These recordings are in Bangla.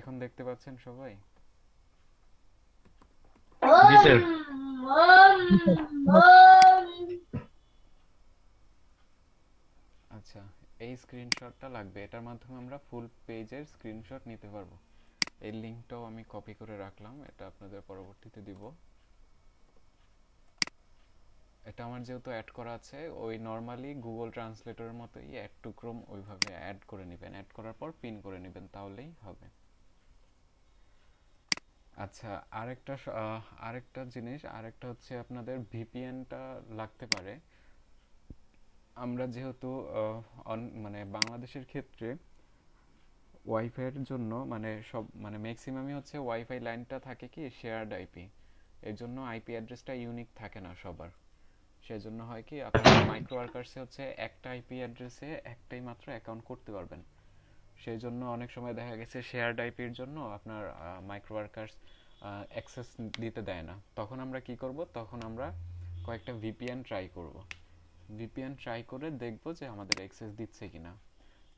এখন দেখতে পাচ্ছেন সবাই? জি স্যার। আচ্ছা, এই স্ক্রিনশটটা লাগবে, এটার মাধ্যমে আমরা ফুল পেজের স্ক্রিনশট নিতে পারবো। এই লিঙ্কটাও আমি কপি করে রাখলাম, এটা আপনাদের পরবর্তীতে দিব। এটা আমার যেহেতু অ্যাড করা আছে, ওই নর্মালি গুগল ট্রান্সলেটরের মতোই অ্যাড টু ক্রোম ওইভাবে অ্যাড করে নেবেন, অ্যাড করার পর পিন করে নেবেন, তাহলেই হবে। আচ্ছা, আরেকটা জিনিস, আরেকটা হচ্ছে আপনাদের ভিপিএনটা লাগতে পারে। আমরা যেহেতু মানে বাংলাদেশের ক্ষেত্রে ওয়াইফাইয়ের জন্য মানে ম্যাক্সিমামই হচ্ছে ওয়াইফাই লাইনটা থাকে কি শেয়ার্ড আইপি, এর জন্য আইপি অ্যাড্রেসটা ইউনিক থাকে না সবার। সেজন্য হয় কি আপনারা মাইক্রো ওয়ার্কার্সে হচ্ছে একটা আইপি অ্যাড্রেসে একটাই মাত্র অ্যাকাউন্ট করতে পারবেন। সেই জন্য অনেক সময় দেখা গেছে শেয়ার্ড আইপির জন্য আপনার মাইক্রো ওয়ার্কার্স অ্যাক্সেস দিতে দেয় না। তখন আমরা কি করব, তখন আমরা কয়েকটা ভিপিএন ট্রাই করব। ভিপিএন ট্রাই করে দেখব যে আমাদের অ্যাক্সেস দিচ্ছে কিনা।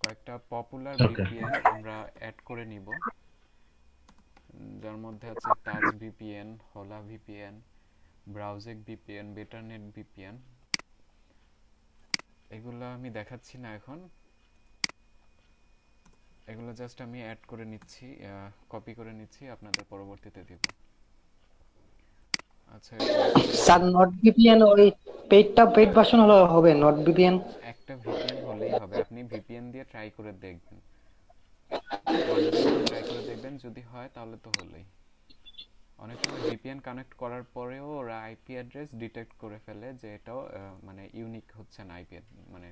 কয়েকটা পপুলার ওকে। ভিপিএন আমরা অ্যাড করে নিব, যার মধ্যে আছে টাচ ভিপিএন, হোলা ভিপিএন, ব্রাউজেক ভিপিএন, বেটারনেট ভিপিএন। এগুলো আমি দেখাচ্ছি না এখন, এগুলো জাস্ট আমি অ্যাড করে নিচ্ছি, কপি করে নিচ্ছি, আপনাদের পরবর্তীতে দিব। আচ্ছা, এটা একটা স্যার নট ভিপিএন ওই পেইড ভার্সন হলে হবে নট ভিপিএন? একটা ভিপিএন হলেই হবে, আপনি ভিপিএন দিয়ে ট্রাই করে দেখবেন, 1 উইক দিয়ে ট্রাই করে দেখবেন, যদি হয় তাহলে তো হলোই। অনেক সময় ভিপিএন কানেক্ট করার পরেও ওরা আইপি অ্যাড্রেস ডিটেক্ট করে ফেলে যে এটাও মানে ইউনিক হচ্ছে না আইপি, মানে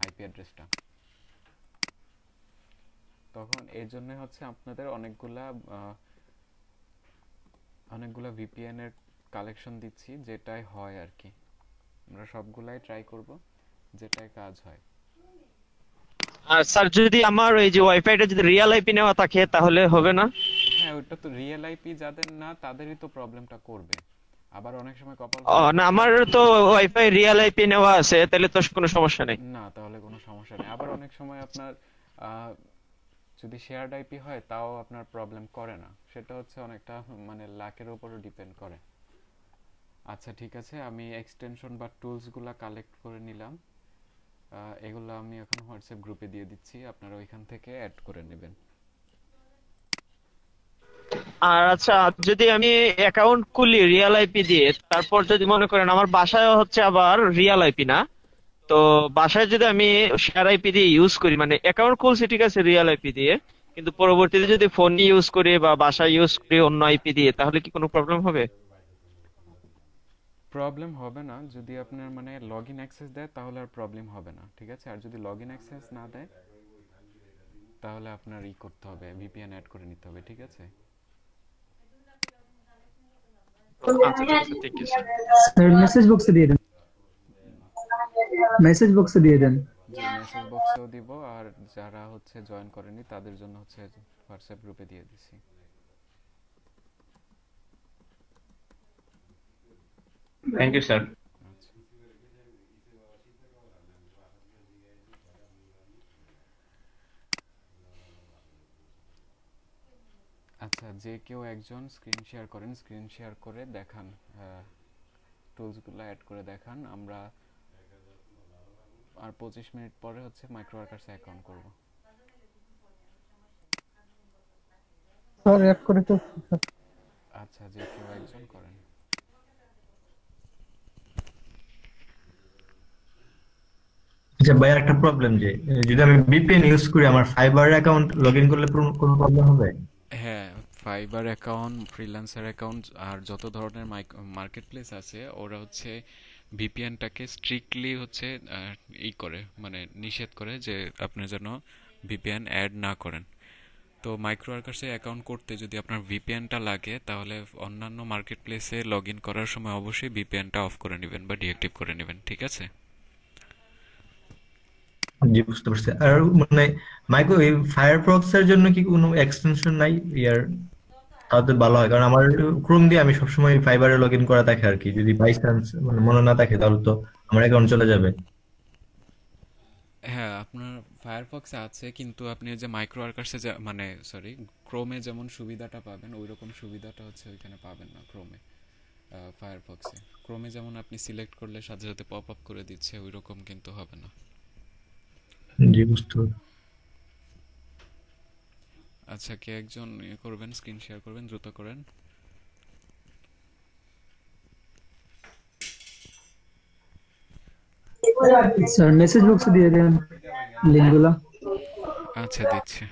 আইপি অ্যাড্রেসটা। তখন এই জন্য হচ্ছে আপনাদের অনেকগুলা ভিপিএন এর কালেকশন দিচ্ছি, যেটাই হয় আর কি। আমরা সবগুলাই ট্রাই করব, যেটাই কাজ হয়। আর স্যার যদি আমার এই যে ওয়াইফাইটা যদি রিয়েল আইপি নেওয়া থাকে তাহলে হবে না? হ্যাঁ, ওটা তো রিয়েল আইপি যাদের না তাদেরই তো প্রবলেমটা করবে। আবার অনেক সময় কপাল ভালো না, থাকলে আমার তো ওয়াইফাই রিয়েল আইপি নেওয়া আছে, তাহলে তো কোনো সমস্যা নেই। না, তাহলে কোনো সমস্যা নেই। আবার অনেক সময় আপনার আহ, যদি শেয়ার্ড আইপি হয় তাও আপনার প্রবলেম করে না, সেটা হচ্ছে অনেকটা মানে লাকের উপরও ডিপেন্ড করে। আচ্ছা ঠিক আছে, আমি এক্সটেনশন বা টুলসগুলো কালেক্ট করে নিলাম, এগুলো আমি এখন হোয়াটসঅ্যাপ গ্রুপে দিয়ে দিচ্ছি, আপনারা ওইখান থেকে অ্যাড করে নেবেন। আর আচ্ছা, যদি আমি অ্যাকাউন্ট খুলি রিয়েল আইপি দিয়ে, তারপর যদি মনে করেন আমার বাসায় হচ্ছে আবার রিয়েল আইপি না, তো বাসায় যদি আমি শেয়ার আইপি দিয়ে ইউজ করি, মানে অ্যাকাউন্ট খুলছি ঠিক আছে রিয়েল আইপি দিয়ে, কিন্তু পরবর্তীতে যদি ফোন ইউজ করি বা বাসায় ইউজ করি অন্য আইপি দিয়ে, তাহলে কি কোনো প্রবলেম হবে? প্রবলেম হবে না, যদি আপনার মানে লগ ইন অ্যাক্সেস দেয় তাহলে আর প্রবলেম হবে না, ঠিক আছে। আর যদি লগ ইন অ্যাক্সেস না দেয় তাহলে আপনার করতে হবে, ভিপিএন অ্যাড করে নিতে হবে, ঠিক আছে। আচ্ছা ঠিক আছে, thank you sir. Sir message box দিয়ে দেন, মেসেজ বক্সে দিয়ে দেন। জি, মেসেজ বক্সেও দিব, আর যারা হচ্ছে জয়েন করেনি তাদের জন্য হচ্ছে হোয়াটসঅ্যাপ গ্রুপে দিয়ে দিছি। Thank you sir. আচ্ছা আচ্ছা, যে কেউ একজন স্ক্রিন শেয়ার করেন, স্ক্রিন শেয়ার করে দেখান, টুলসগুলো অ্যাড করে দেখান। আমরা আর 25 মিনিট পরে হচ্ছে মাইক্রো ওয়ার্কার্স অ্যাকাউন্ট করব। স্যার অ্যাড করে তো। আচ্ছা, যে কেউ একজন করেন। আচ্ছা ভাই, একটা প্রবলেম যে যদি আমি ভিপিএন ইউজ করি আমার ফাইবার অ্যাকাউন্ট লগইন করলে কোনো প্রবলেম হবে? হ্যাঁ, ফাইবার অ্যাকাউন্ট, ফ্রিল্যান্সার অ্যাকাউন্ট আর যত ধরনের মার্কেট প্লেস আছে ওরা হচ্ছে ভিপিএনটাকে স্ট্রিক্টলি হচ্ছে করে মানে নিষেধ করে যে আপনি যেন ভিপিএন অ্যাড না করেন। তো মাইক্রো ওয়ার্কার্সে অ্যাকাউন্ট করতে যদি আপনার ভিপিএনটা লাগে তাহলে অন্যান্য মার্কেট প্লেসে লগ ইন করার সময় অবশ্যই ভিপিএনটা অফ করে নেবেন বা ডিঅ্যাক্টিভ করে নেবেন, ঠিক আছে। জি, বুঝতে পারছি। আর মানে মাইক্রো এই ফায়ারফক্স এর জন্য কি কোনো এক্সটেনশন নাই ইয়ার? তাহলে তো ভালো হয়, কারণ আমার ক্রোম দিয়ে আমি সবসময় ফাইবারে লগ ইন করা থাকে আর কি। যদি বাই চান্স মানে মনে না থাকে তাহলে তো আমার অ্যাকাউন্ট চলে যাবে। হ্যাঁ, আপনার ফায়ারফক্সে আছে, কিন্তু আপনি যে মাইক্রো ওয়ার্কার্সে মানে সরি, ক্রোমে যেমন সুবিধাটা পাবেন ওই রকম সুবিধাটা হচ্ছে ওইখানে পাবেন না ক্রোমে, ফায়ারফক্সে। ক্রোমে যেমন আপনি সিলেক্ট করলে সাথে সাথে পপ আপ করে দিচ্ছে, ওই রকম কিন্তু হবে না। জি, বুঝতে পারছি। আচ্ছা, কে একজন ইয়ে করবেন, স্ক্রিন শেয়ার করবেন, দ্রুত করেন। স্যার মেসেজ বক্সে দিয়ে দেন লিঙ্কগুলো। আচ্ছা, দিচ্ছি।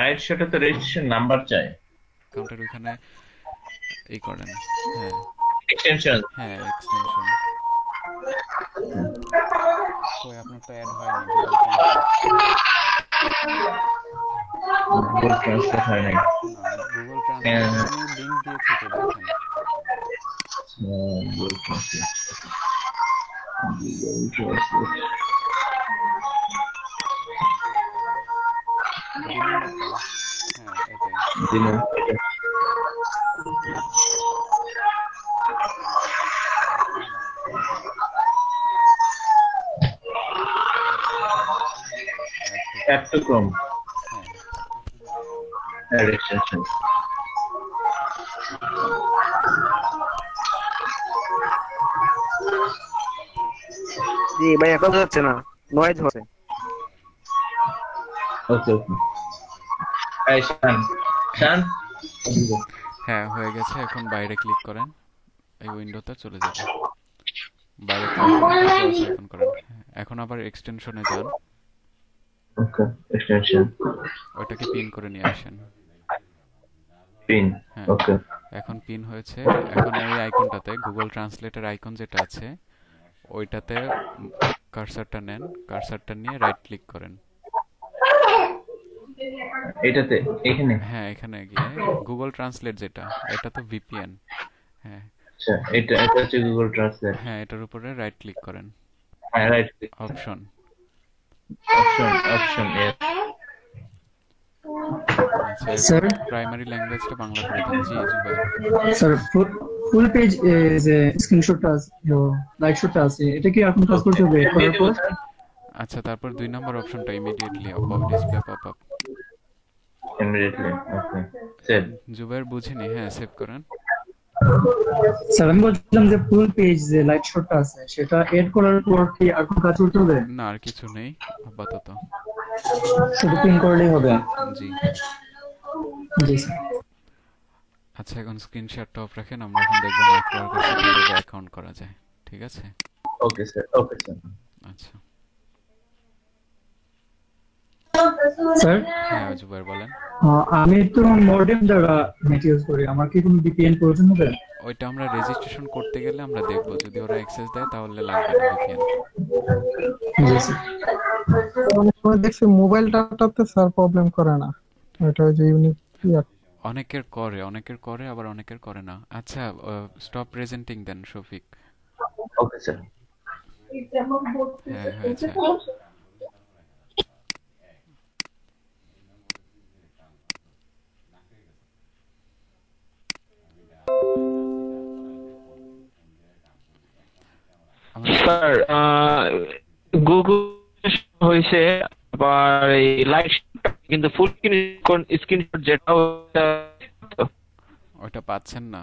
রাইট শটে তো রেজিস্ট্রেশন নাম্বার চাই, কাউন্টার ওইখানে এই করেন। হ্যাঁ এক্সটেনশন। হ্যাঁ, এক্সটেনশন। কই আপনার তো অ্যাড হয়নি গুগল ট্রান্সলেট হয় নাই। Google translate. আমি লিংক দিয়েছি তো, দেখেন। Google translate, Google translate. দুই নম্বরটা। হ্যাঁ, এটাই। দিলাম। Add to Chrome. হ্যাঁ, Add extension. জি ভাই, এখন যাচ্ছে না, নয়েজ হচ্ছে। Okay, okay. Hey, Shan. Shan? হ্যাঁ, হয়ে গেছে। এখন বাইরে ক্লিক করেন, এই উইন্ডোতে চলে যাবে। বাইরে ক্লিক করে ক্লোজ আইকন করেন। এখন আবার এক্সটেনশনে যান, Okay, extension. ওইটাকে পিন করে নিয়ে আসেন। Pin. হ্যাঁ, Okay. এখন পিন হয়েছে। এখন ওই আইকনটাতে, গুগল ট্রান্সলেটের আইকন যেটা আছে ওইটাতে কার্সারটা নেন, কার্সারটা নিয়ে রাইট ক্লিক করেন। এটাতে, এখানে। হ্যাঁ, এখানে গিয়ে গুগল ট্রান্সলেট যেটা, এটা তো ভিপিএন। হ্যাঁ আচ্ছা, এটা হচ্ছে গুগল ট্রান্সলেট। হ্যাঁ, এটার উপরে রাইট ক্লিক করেন, হ্যাঁ, রাইট ক্লিক। অপশন। অপশন এর। আচ্ছা, স্যার প্রাইমারি ল্যাঙ্গুয়েজটা বাংলা করে দিন। জি জুবাই। স্যার ফুল পেজ যে স্ক্রিনশটটা আছে, লাইট শটটা আছে, এটা কি এখন কাজ করতে হবে করার পর? আচ্ছা, তারপর 2 নম্বর অপশনটা immediately display pop up. Immediately. Okay. Save. Zubair বুঝিনি। হ্যাঁ, সেভ করেন। স্যার আমি বলছিলাম যে ফুল পেজ যে লাইট শটটা আছে সেটা এড করার পর কি আর কোনো কাজ করতে হবে? না, আর কিছু নেই আপাতত। শুধু পিন করলেই হবে? জি। জি স্যার। আচ্ছা, এখন স্ক্রিন শেয়ারটা অফ রাখেন, আমরা এখন দেখবো মাইক্রো ওয়ার্কার্সে কিভাবে অ্যাকাউন্ট করা যায়। ঠিক আছে? Okay, sir. Okay, sir. আচ্ছা। স্যার হ্যাঁ, জুবাইর বলেন। আমি তো মডেম দ্বারা নেট ইউজ করি, আমার কি কোনো ভিপিএন প্রয়োজন হবে? ওইটা আমরা রেজিস্ট্রেশন করতে গেলে আমরা দেখবো, যদি ওরা অ্যাক্সেস দেয় তাহলে লাগবে না ভিপিএন। জি স্যার। অনেক সময় দেখছি মোবাইল ডাটাতে স্যার প্রবলেম করে না, এটা যে ইউনিক অনেকের করে আবার অনেকের করে না। আচ্ছা, স্টপ প্রেজেন্টিং দেন শফিক। Okay, sir. হ্যাঁ, হয়েছে। স্যার গুগল হয়েছে, আবার এই লাইট, কিন্তু ফুল স্ক্রিনশট যেটা ওইটা পাচ্ছেন না।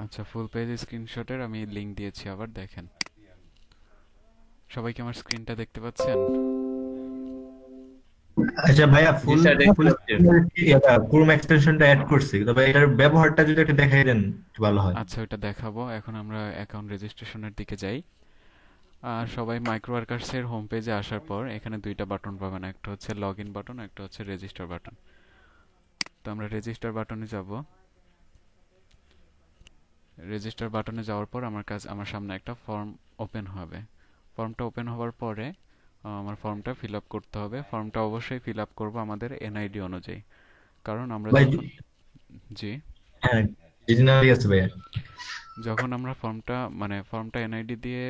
আচ্ছা, ফুল পেজ স্ক্রিনশটের আমি লিংক দিয়েছি, আবার দেখেন। সবাই কি আমার স্ক্রিনটা দেখতে পাচ্ছেন? আচ্ছা ভাইয়া, জি স্যার, দেখতে পাচ্ছি। ক্রোম এক্সটেনশনটা অ্যাড করছি, তবে এটার ব্যবহারটা যদি একটু দেখাই দেন একটু ভালো হয়। আচ্ছা, ওইটা দেখাবো। এখন আমরা অ্যাকাউন্ট রেজিস্ট্রেশনের দিকে যাই। আর সবাই মাইক্রো ওয়ার্কার্সের হোম পেজে আসার পর এখানে দুইটা বাটন পাবেন, একটা হচ্ছে লগ ইন বাটন, একটা হচ্ছে রেজিস্টার বাটন। তো আমরা রেজিস্টার বাটনে যাব। রেজিস্টার বাটনে যাওয়ার পর আমার সামনে একটা ফর্ম ওপেন হবে। ফর্মটা ওপেন হওয়ার পরে আমার ফর্মটা ফিল আপ করতে হবে। ফর্মটা অবশ্যই ফিল আপ করবো আমাদের এনআইডি অনুযায়ী, কারণ আমরা ভাই যখন জি হ্যাঁ, ডিজিনালি আছে ভাইয়া। যখন আমরা ফর্মটা এনআইডি দিয়ে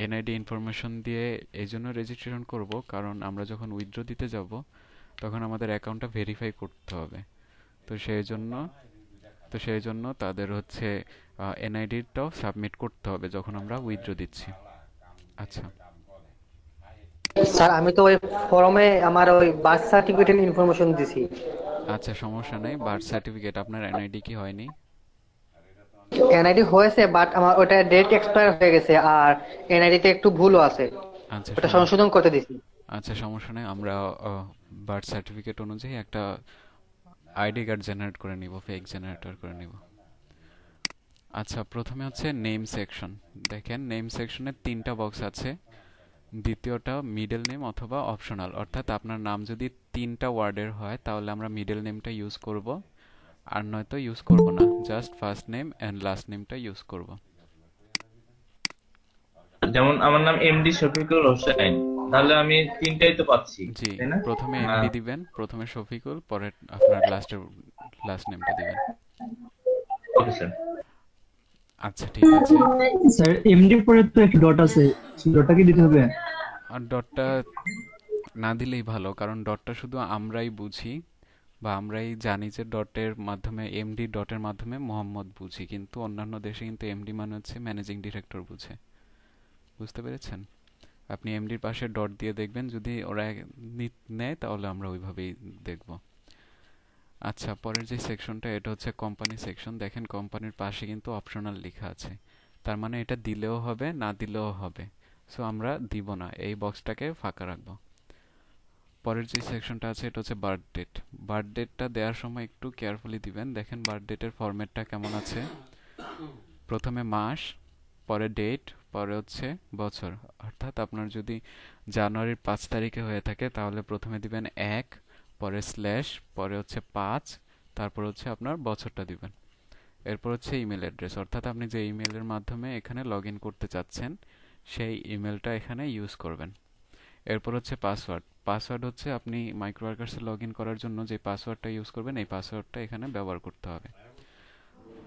এনআইডি ইনফরমেশন দিয়ে এই জন্য রেজিস্ট্রেশন করব, কারণ আমরা যখন উইথড্র দিতে যাব তখন আমাদের অ্যাকাউন্টটা ভেরিফাই করতে হবে। তো সেই জন্য তাদের হচ্ছে এনআইডিটাও সাবমিট করতে হবে যখন আমরা উইথড্র দিচ্ছি। আচ্ছা স্যার আমি তো ওই ফর্মে আমার ওই বার্থ সার্টিফিকেটের ইনফরমেশন দিছি। আচ্ছা, সমস্যা নেই। বার্থ সার্টিফিকেট, আপনার এনআইডি কি হয়নি? এনআইডি হয়েছে, বাট আমার ওটা ডেট এক্সপায়ার হয়ে গেছে, আর এনআইডি তে একটু ভুলও আছে, আচ্ছা ওটা সংশোধন করতে দিছি। আচ্ছা, সমস্যা নেই। আমরা বার্থ সার্টিফিকেট অনুযায়ী একটা আইডি কার্ড জেনারেট করে নিব, ফেক জেনারেটর করে নিব। আচ্ছা, প্রথমে হচ্ছে নেম সেকশন। দেখেন নেম সেকশনে 3টা বক্স আছে। দ্বিতীয়টা মিডল নেম অথবা অপশনাল, অর্থাৎ আপনার নাম যদি 3টা ওয়ার্ডের হয় তাহলে আমরা মিডল নেমটা ইউজ করব, আর নয়তো ইউজ করব না, just first name and last নেমটা ইউজ করব। যেমন আমার নাম এমডি শফিকুল হোসেন, তাহলে আমি তিনটাই তো পাচ্ছি, জি, তাই না? প্রথমে এমডি দিবেন, প্রথমে শফিকুল, পরে আপনার লাস্ট নেমটা দিবেন। Okay sir. আচ্ছা ঠিক আছে। স্যার এমডি পরে তো একটা ডট আছে, ডটটা কি দিতে হবে? আর ডটটা না দিলেই ভালো, কারণ ডটটা শুধু আমরাই বুঝি বা আমরাই জানি যে ডটের মাধ্যমে এমডি, ডটের মাধ্যমে মোহাম্মদ বুঝি, কিন্তু অন্যান্য দেশে কিন্তু এমডি মানে হচ্ছে ম্যানেজিং ডিরেক্টর বুঝে। বুঝতে পেরেছেন? আপনি এমডির পাশে ডট দিয়ে দেখবেন, যদি ওরা নেয় তাহলে আমরা ওইভাবেই দেখব। আচ্ছা, পরের যে সেকশনটা এটা হচ্ছে কোম্পানি সেকশন। দেখেন কোম্পানির পাশে কিন্তু অপশনাল লেখা আছে, তার মানে এটা দিলেও হবে না দিলেও হবে। সো আমরা দিব না, এই বক্সটাকে ফাঁকা রাখবো। পরের যে সেকশনটা আছে এটা হচ্ছে বার্থ ডেট। বার্থ ডেটটা দেওয়ার সময় একটু কেয়ারফুলি দিবেন। দেখেন বার্থ ডেটের ফরম্যাটটা কেমন আছে। প্রথমে মাস, পরে ডেট, পরে হচ্ছে বছর। অর্থাৎ আপনার যদি জানুয়ারির 5 তারিখে হয়ে থাকে তাহলে প্রথমে দিবেন 1, পরে স্ল্যাশ, পরে হচ্ছে 5, তারপর হচ্ছে আপনার বছরটা দিবেন। এরপর হচ্ছে ইমেল অ্যাড্রেস, অর্থাৎ আপনি যে ইমেলের মাধ্যমে এখানে লগ ইন করতে চাচ্ছেন সেই ইমেলটা এখানে ইউজ করবেন। এরপর হচ্ছে পাসওয়ার্ড। পাসওয়ার্ড হচ্ছে আপনি মাইক্রোওয়ার্কার্সে লগ ইন করার জন্য যে পাসওয়ার্ডটা ইউজ করবেন এই পাসওয়ার্ডটা এখানে ব্যবহার করতে হবে।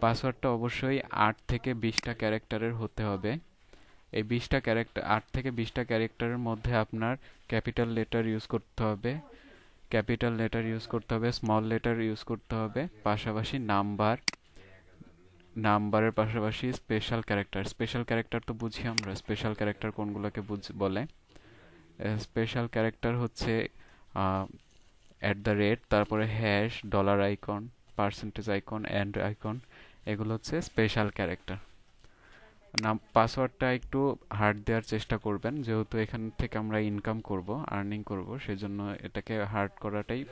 পাসওয়ার্ডটা অবশ্যই 8 থেকে 20টা ক্যারেক্টারের হতে হবে। এই 20টা ক্যারেক্টার, 8 থেকে 20টা ক্যারেক্টারের মধ্যে আপনার ক্যাপিটাল লেটার ইউজ করতে হবে, স্মল লেটার ইউজ করতে হবে, পাশাপাশি নাম্বারের পাশাপাশি স্পেশাল ক্যারেক্টার তো বুঝি আমরা, স্পেশাল ক্যারেক্টার কোনগুলোকে বলে। স্পেশাল ক্যারেক্টার হচ্ছে @, তারপরে hash, dollar icon, percentage icon, and icon, এগুলো হচ্ছে স্পেশাল ক্যারেক্টার। পাসওয়ার্ডটা একটু হার্ড দেওয়ার চেষ্টা করবেন, যেহেতু এখান থেকে আমরা ইনকাম করব, আর্নিং করব, সেজন্য এটাকে হার্ড করাটাই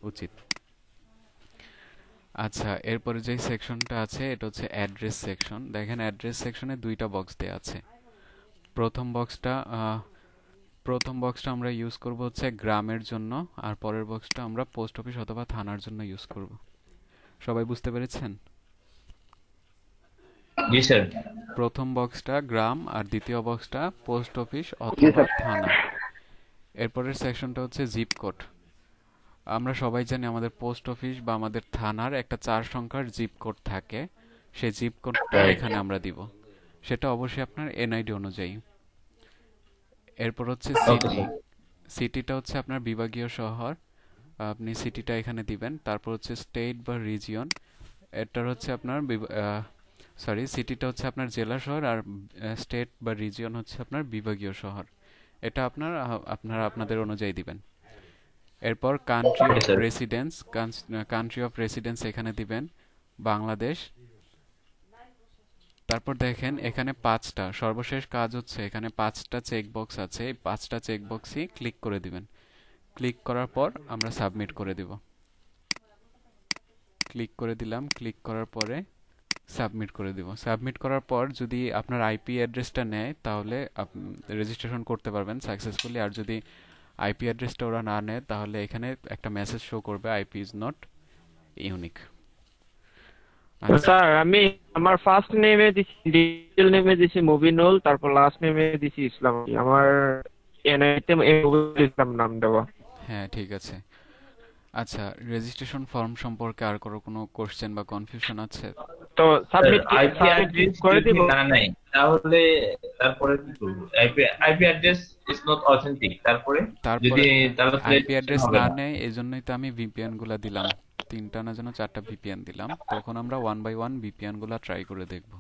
উচিত। আচ্ছা, এরপরে যে সেকশনটা আছে এটা হচ্ছে অ্যাড্রেস সেকশন। দেখেন অ্যাড্রেস সেকশনে 2টা বক্স দেওয়া আছে। প্রথম বক্সটা আমরা ইউজ করব হচ্ছে গ্রামের জন্য, আর পরের বক্সটা আমরা পোস্ট অফিস অথবা থানার জন্য ইউজ করব। সবাই বুঝতে পেরেছেন? জি স্যার। প্রথম বক্সটা গ্রাম আর দ্বিতীয় বক্সটা পোস্ট অফিস অথবা থানা। এরপরের সেকশনটা হচ্ছে জিপ কোড। আমরা সবাই জানি আমাদের পোস্ট অফিস বা আমাদের থানার একটা 4 সংখ্যার জিপ কোড থাকে, সেই জিপ কোডটা এখানে আমরা দিব, সেটা অবশ্যই আপনার এনআইডি অনুযায়ী। এরপর হচ্ছে সিটিটা হচ্ছে আপনার বিভাগীয় শহর, আপনি সিটিটা এখানে দিবেন। তারপর হচ্ছে স্টেট বা রিজিয়ন, এটার হচ্ছে আপনার সিটিটা হচ্ছে আপনার জেলা শহর, আর স্টেট বা রিজিয়ন হচ্ছে আপনার বিভাগীয় শহর। এটা আপনাদের অনুযায়ী দিবেন। এরপর কান্ট্রি অফ রেসিডেন্স এখানে দিবেন বাংলাদেশ। তারপর দেখেন এখানে 5টা, সর্বশেষ কাজ হচ্ছে এখানে 5টা চেক বক্স আছে, এই 5টা চেক বক্সই ক্লিক করে দিবেন। ক্লিক করার পর আমরা সাবমিট করে দিব। ক্লিক করে দিলাম, ক্লিক করার পরে সাবমিট করে দিব। সাবমিট করার পর যদি আপনার আইপি অ্যাড্রেসটা নেয় তাহলে রেজিস্ট্রেশন করতে পারবেন সাকসেসফুলি, আর যদি আইপি অ্যাড্রেসটা ওরা না নেয় তাহলে এখানে একটা মেসেজ শো করবে IP is not unique. Sir আমি আমার ফার্স্ট নেমে দিছি, ডিটেল নেমে দিছি মুবিনুল, তারপর লাস্ট নেমে দিছি ইসলাম। আমার এনআইতে মুবিনুল ইসলাম নাম দেওয়া। হ্যাঁ ঠিক আছে। আচ্ছা, রেজিস্ট্রেশন ফর্ম সম্পর্কে আর কোনো কোশ্চেন বা কনফিউশন আছে? তো তো সাবমিট আইপি অ্যাড্রেস করে যদি দিব। না নাই তাহলে তারপরে কি করবো? IP address is not authentic, তারপরে তারপরে যদি তাহলে তো আইপি অ্যাড্রেস হবে না না। নেয়, এই জন্যই তো আমি ভিপিএন গুলা দিলাম, 3টা না যেন 4টা ভিপিএন দিলাম। তখন আমরা 1 বাই 1 ভিপিএন গুলা ট্রাই করে দেখব,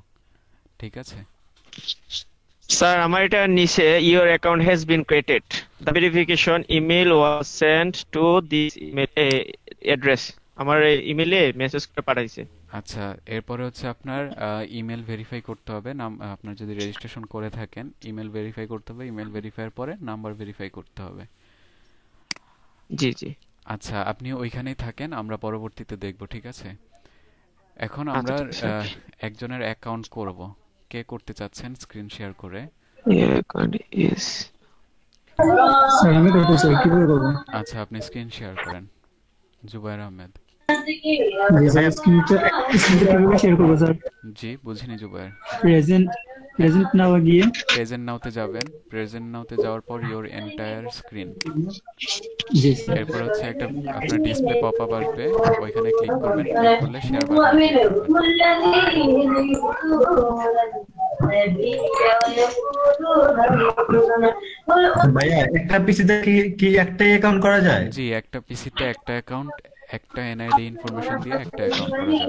ঠিক আছে? স্যার আমার এটা নিচে your account has been created, the verification email was sent to this email address, আমার ইমেলে মেসেজ করে পাঠাইছে। আচ্ছা, এরপরে হচ্ছে আপনার ইমেল ভেরিফাই করতে হবে। আপনার যদি রেজিস্ট্রেশন করে থাকেন ইমেল ভেরিফাই করতে হবে, ইমেল ভেরিফাইয়ের পরে নাম্বার ভেরিফাই করতে হবে। জি জি। আচ্ছা, আপনি ওইখানেই থাকেন, আমরা পরবর্তীতে দেখব, ঠিক আছে? এখন আচ্ছা আমরা ঠিক আছে স্যার। একজনের অ্যাকাউন্ট করব। কে করতে চাচ্ছেন স্ক্রিন শেয়ার করে? ইওর অ্যাকাউন্ট ইজ, স্যার আমি করতে চাই, কিভাবে করবো? আচ্ছা, আপনি স্ক্রিন শেয়ার করেন। জুবায়ের আহমেদ। জি স্যার, স্ক্রিনটা কিভাবে শেয়ার করবো স্যার? জি, বুঝিনি জুবায়ের। প্রেজেন্ট নাও গিয়ে প্রেজেন্ট নাওতে যাবেন, প্রেজেন্ট নাওতে যাওয়ার পর your entire screen, G sir. এরপর হচ্ছে একটা আপনার ডিসপ্লে পপ আপ আসবে, ওইখানে ক্লিক করবেন, ক্লিক করলে শেয়ার বাটনে ক্লিক করবেন। ভাইয়া একটা পিসিতে কি কি একটাই অ্যাকাউন্ট করা যায়? জি, একটা পিসিতে একটা অ্যাকাউন্ট, একটা এনআইডি ইনফরমেশন দিয়ে একটা অ্যাকাউন্ট করা যাবে।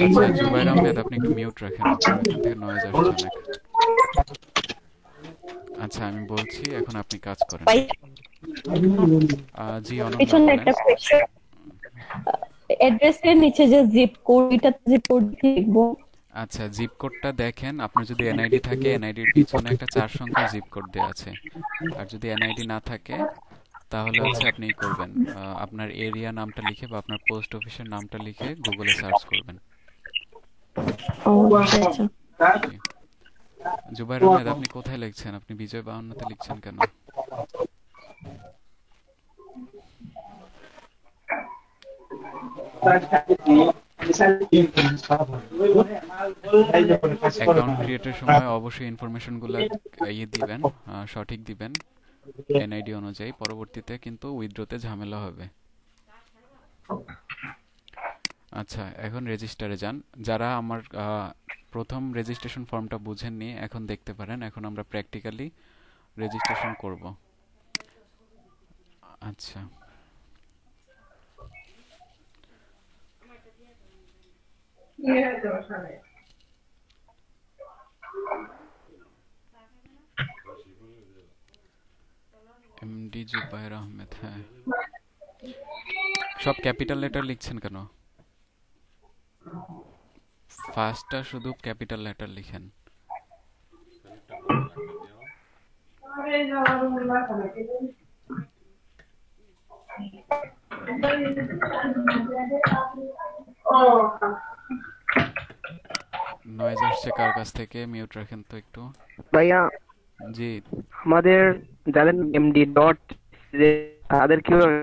আচ্ছা, জুবায়ের আহমেদ আপনি একটু মিউট রাখেন, আপনার এখান থেকে নয়েজ আসছে অনেক। আচ্ছা, আমি বলছি, এখন আপনি কাজ করেন। জি, অনন্যা পিছনে বলেন। একটা কোয়েশ্চেন, অ্যাড্রেসের নিচে যে জিপ কোড, এটা জিপ কোড লিখবো। আচ্ছা, জিপ কোডটা দেখেন, আপনার যদি এনআইডি থাকে এনআইডির পিছনে একটা 4 সংখ্যার জিপ কোড দেওয়া আছে। আর যদি এনআইডি না থাকে তাহলে হচ্ছে আপনি করবেন, আপনার এরিয়া নামটা লিখে বা আপনার পোস্ট অফিসের নামটা লিখে গুগলে সার্চ করবেন। ও আচ্ছা আচ্ছা। জি। জুবায়ের আহমেদ আপনি কোথায় লিখছেন? আপনি বিজয় 52-তে লিখছেন কেন? অ্যাকাউন্ট ক্রিয়েটের সময় অবশ্যই ইনফরমেশনগুলো দিবেন, সঠিক দিবেন এনআইডি অনুযায়ী, পরবর্তীতে কিন্তু উইথড্রতে ঝামেলা হবে। আচ্ছা, এখন রেজিস্টারে যান। যারা আমার প্রথম রেজিস্ট্রেশন ফর্মটা বুঝেননি এখন দেখতে পারেন, এখন আমরা প্র্যাকটিক্যালি রেজিস্ট্রেশন করব। আচ্ছা, এমডি জুবায়ের আহমেদ, হ্যাঁ। সব ক্যাপিটাল লেটার লিখছেন কেন? ফার্স্টটা শুধু ক্যাপিটাল লেটার লিখেন। নয়েজ আসছে কার কাছ থেকে? মিউট রাখেন তো একটু। ভাইয়া জি, আমাদের যাদের এমডি ডট তাদের কিভাবে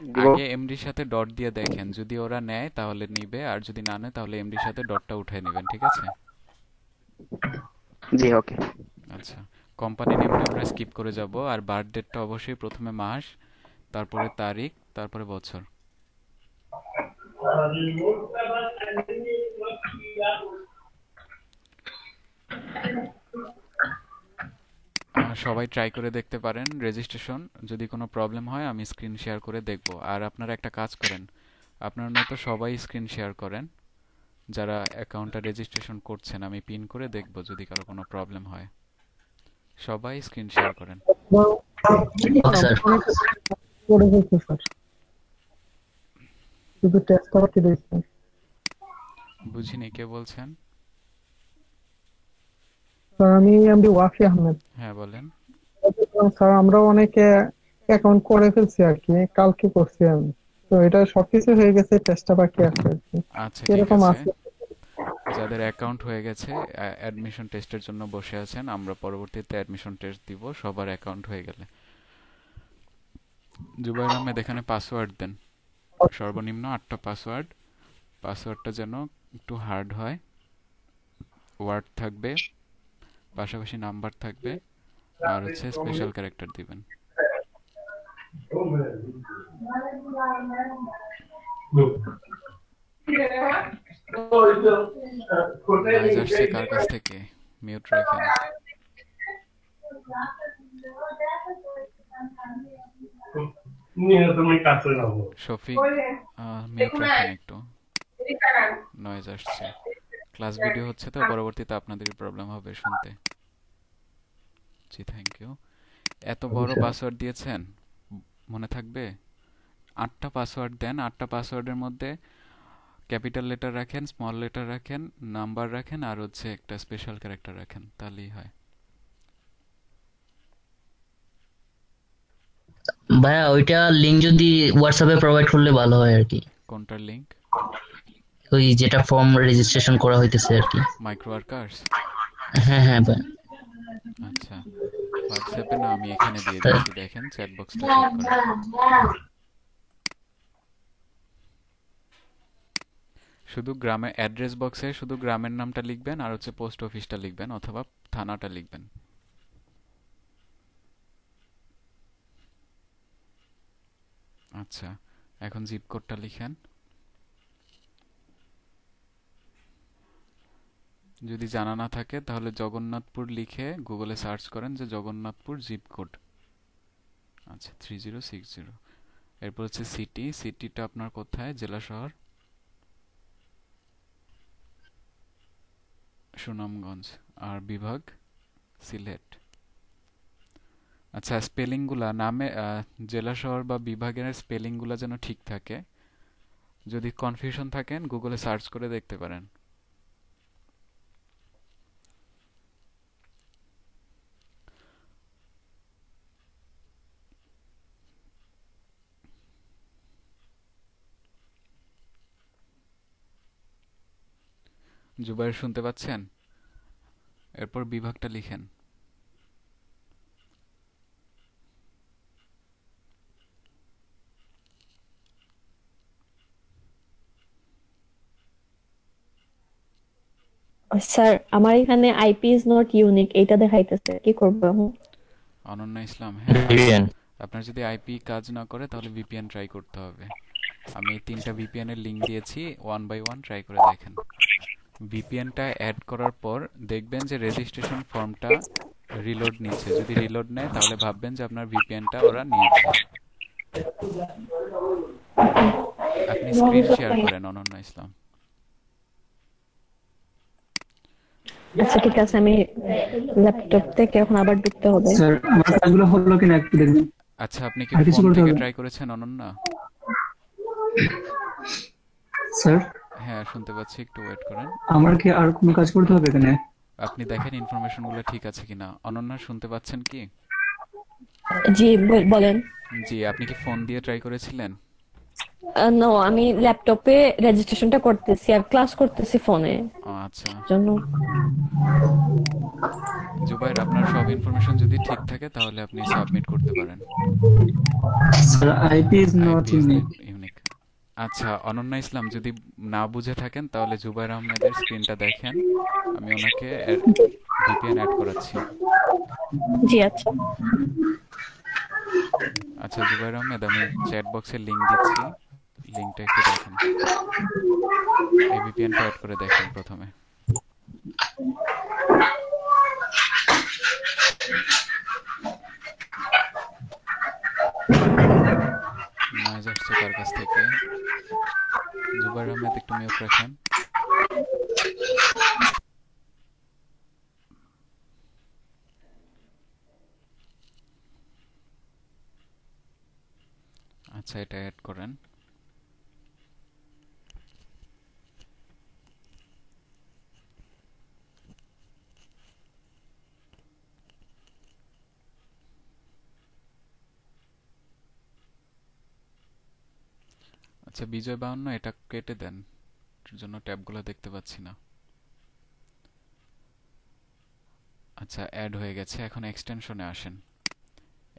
দিব? আগে এমডির সাথে ডট দিয়ে দেখেন, যদি ওরা নেয় তাহলে নিবে, আর যদি না নেয় তাহলে এমডির সাথে ডটটা উঠায় নেবেন, ঠিক আছে? জি ওকে। আচ্ছা, কোম্পানি নেমটা আমরা স্কিপ করে যাব, আর বার্থ ডেটটা অবশ্যই প্রথমে মাস, তারপরে তারিখ, তারপরে বছর। সবাই ট্রাই করে দেখতে পারেন রেজিস্ট্রেশন, যদি কোনো প্রবলেম হয় আমি স্ক্রিন শেয়ার করে দেখব। আর আপনারা একটা কাজ করেন, আপনার মতো সবাই স্ক্রিন শেয়ার করেন, যারা অ্যাকাউন্টটা রেজিস্ট্রেশন করছেন, আমি পিন করে দেখব যদি কারো কোনো প্রবলেম হয়। সবাই স্ক্রিন শেয়ার করেন। করে ফেলছে স্যার, শুধু টেস্ট করা কি দেখছেন? বুঝিনি, কে বলছেন? স্যার আমি এমডি ওয়াফি আহমেদ। হ্যাঁ বলেন। স্যার আমরা অনেকে অ্যাকাউন্ট করে ফেলছি আর কি, কালকে করছি আমি, তো এটা সবকিছু হয়ে গেছে, টেস্টটা বাকি আছে আর কি। আচ্ছা ঠিক এরকম আছে, আছে? যাদের অ্যাকাউন্ট হয়ে গেছে অ্যাডমিশন টেস্টের জন্য বসে আছেন, আমরা পরবর্তীতে অ্যাডমিশন টেস্ট দিব সবার অ্যাকাউন্ট হয়ে গেলে। জুবাইর আহমেদ এখানে পাসওয়ার্ড দেন, সর্বনিম্ন 8টা পাসওয়ার্ড। পাসওয়ার্ডটা যেন একটু হার্ড হয়, ওয়ার্ড থাকবে, পাশাপাশি নাম্বার থাকবে, আর হচ্ছে স্পেশাল ক্যারেক্টার দিবেন। নয়েজ আসছে কার কাছ থেকে? মিউট রাখেন। শফিক, মিউট রাখেন একটু, নয়েজ আসছে। ক্লাস ভিডিও হচ্ছে তো, পরবর্তীতে আপনাদেরই প্রবলেম হবে শুনতে। জি থ্যাংক ইউ। এত বড় পাসওয়ার্ড দিয়েছেন, মনে থাকবে? 8টা পাসওয়ার্ড দেন, 8টা পাসওয়ার্ডের মধ্যে ক্যাপিটাল লেটার রাখেন, স্মল লেটার রাখেন, নাম্বার রাখেন, আর হচ্ছে একটা স্পেশাল ক্যারেক্টার রাখেন, তাহলেই হয়। ভাইয়া ওইটা লিংক যদি হোয়াটসঅ্যাপে প্রোভাইড করলে ভালো হয় আর কি। কোনটার লিংক? ওই যেটা ফর্ম রেজিস্ট্রেশন করা হইতেছে আর কি। Micro workers? হ্যাঁ হ্যাঁ ভাই। আচ্ছা, হোয়াটসঅ্যাপে না, আমি এখানে দিয়ে দিচ্ছি, দেখেন চ্যাট বক্সটা চেক করেন। শুধু গ্রামের অ্যাড্রেস বক্সে শুধু গ্রামের নামটা লিখবেন, আর হচ্ছে পোস্ট অফিসটা লিখবেন অথবা থানাটা লিখবেন। আচ্ছা, এখন জিপ কোডটা লিখেন। যদি জানা না থাকে তাহলে জগন্নাথপুর লিখে গুগলে সার্চ করেন যে জগন্নাথপুর জিপ কোড। আচ্ছা 3060। এরপর হচ্ছে সিটি, সিটিটা আপনার কোথায়? জেলা শহর সুনামগঞ্জ, আর বিভাগ সিলেট। আচ্ছা, স্পেলিংগুলা নামে জেলা শহর বা বিভাগের স্পেলিংগুলা যেন ঠিক থাকে। যদি কনফিউশন থাকেন গুগলে সার্চ করে দেখতে পারেন। জুবাইর শুনতে পাচ্ছেন? এরপর বিভাগটা লিখেন। স্যার আমার এখানে আইপি ইজ নট ইউনিক এটা দেখাইতেছে, কি করব এখন? অনন্যা ইসলাম, হ্যাঁ, আপনার যদি আইপি কাজ না করে তাহলে ভিপিএন ট্রাই করতে হবে। আমি 3টা ভিপিএন এর লিংক দিয়েছি, 1 বাই 1 ট্রাই করে দেখেন। ভিপিএনটা অ্যাড করার পর দেখবেন যে রেজিস্ট্রেশন ফর্মটা রিলোড নিচ্ছে। যদি রিলোড নেয় তাহলে ভাববেন যে আপনার ভিপিএনটা ওরা নিয়েছে। আপনি স্ক্রিন শেয়ার করেন অনন্যা ইসলাম। আচ্ছা ঠিক আছে, আমি ল্যাপটপ থেকে এখন আবার ঢুকতে হবে। স্যার আমার কাজগুলো হলো কিনা একটু দেখবেন। আচ্ছা, আপনি কি আর কিছু ফোন করতে থেকে হবে? ট্রাই করেছেন অনন্যা? স্যার হ্যাঁ শুনতে পাচ্ছি, একটু ওয়েট করেন। আমার কি আর কোনো কাজ করতে হবে এখানে? আপনি দেখেন ইনফরমেশনগুলো ঠিক আছে কিনা। অনন্যা শুনতে পাচ্ছেন কি? জি বলেন। জি, আপনি কি ফোন দিয়ে ট্রাই করেছিলেন? নো, আমি ল্যাপটপে রেজিস্ট্রেশনটা করতেছি আর ক্লাস করতেছি ফোনে আচ্ছা জন্য। জুবাইর, আপনার সব ইনফরমেশন যদি ঠিক থাকে তাহলে আপনি সাবমিট করতে পারেন। Sir IP is not IP is unique. Unique. আচ্ছা অনন্যা ইসলাম, যদি না বুঝে থাকেন তাহলে জুবাইর আহমেদের স্ক্রিনটা দেখেন, আমি ওনাকে ভিপিএন অ্যাড করাচ্ছি। জি আচ্ছা। আচ্ছা জুবাইর আহমেদ, আমি চ্যাট বক্সে লিংক দিচ্ছি, লিংকটা একটু দেখেন। এই ভিপিএনটা অ্যাড করে দেখেন প্রথমে। নয়েজ আসছে কার কাছ থেকে? জুবাইর আহমেদ একটু মিউট রাখেন। আচ্ছা এটা অ্যাড করেন। আচ্ছা বিজয় 52 এটা কেটে দেন, এর জন্য ট্যাবগুলো দেখতে পাচ্ছি না। আচ্ছা অ্যাড হয়ে গেছে, এখন এক্সটেনশনে আসেন।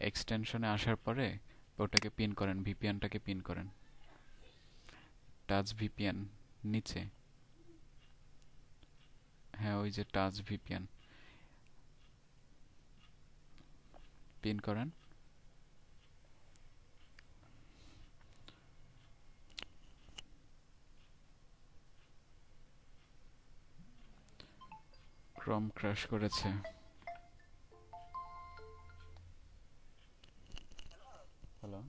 এক্সটেনশনে আসার পরে ওটাকে পিন করেন, ভিপিএনটাকে পিন করেন। টাচ ভিপিএন নিচে, হ্যাঁ ওই যে টাচ ভিপিএন পিন করেন। ক্রম ক্র্যাশ করেছে। হ্যালো,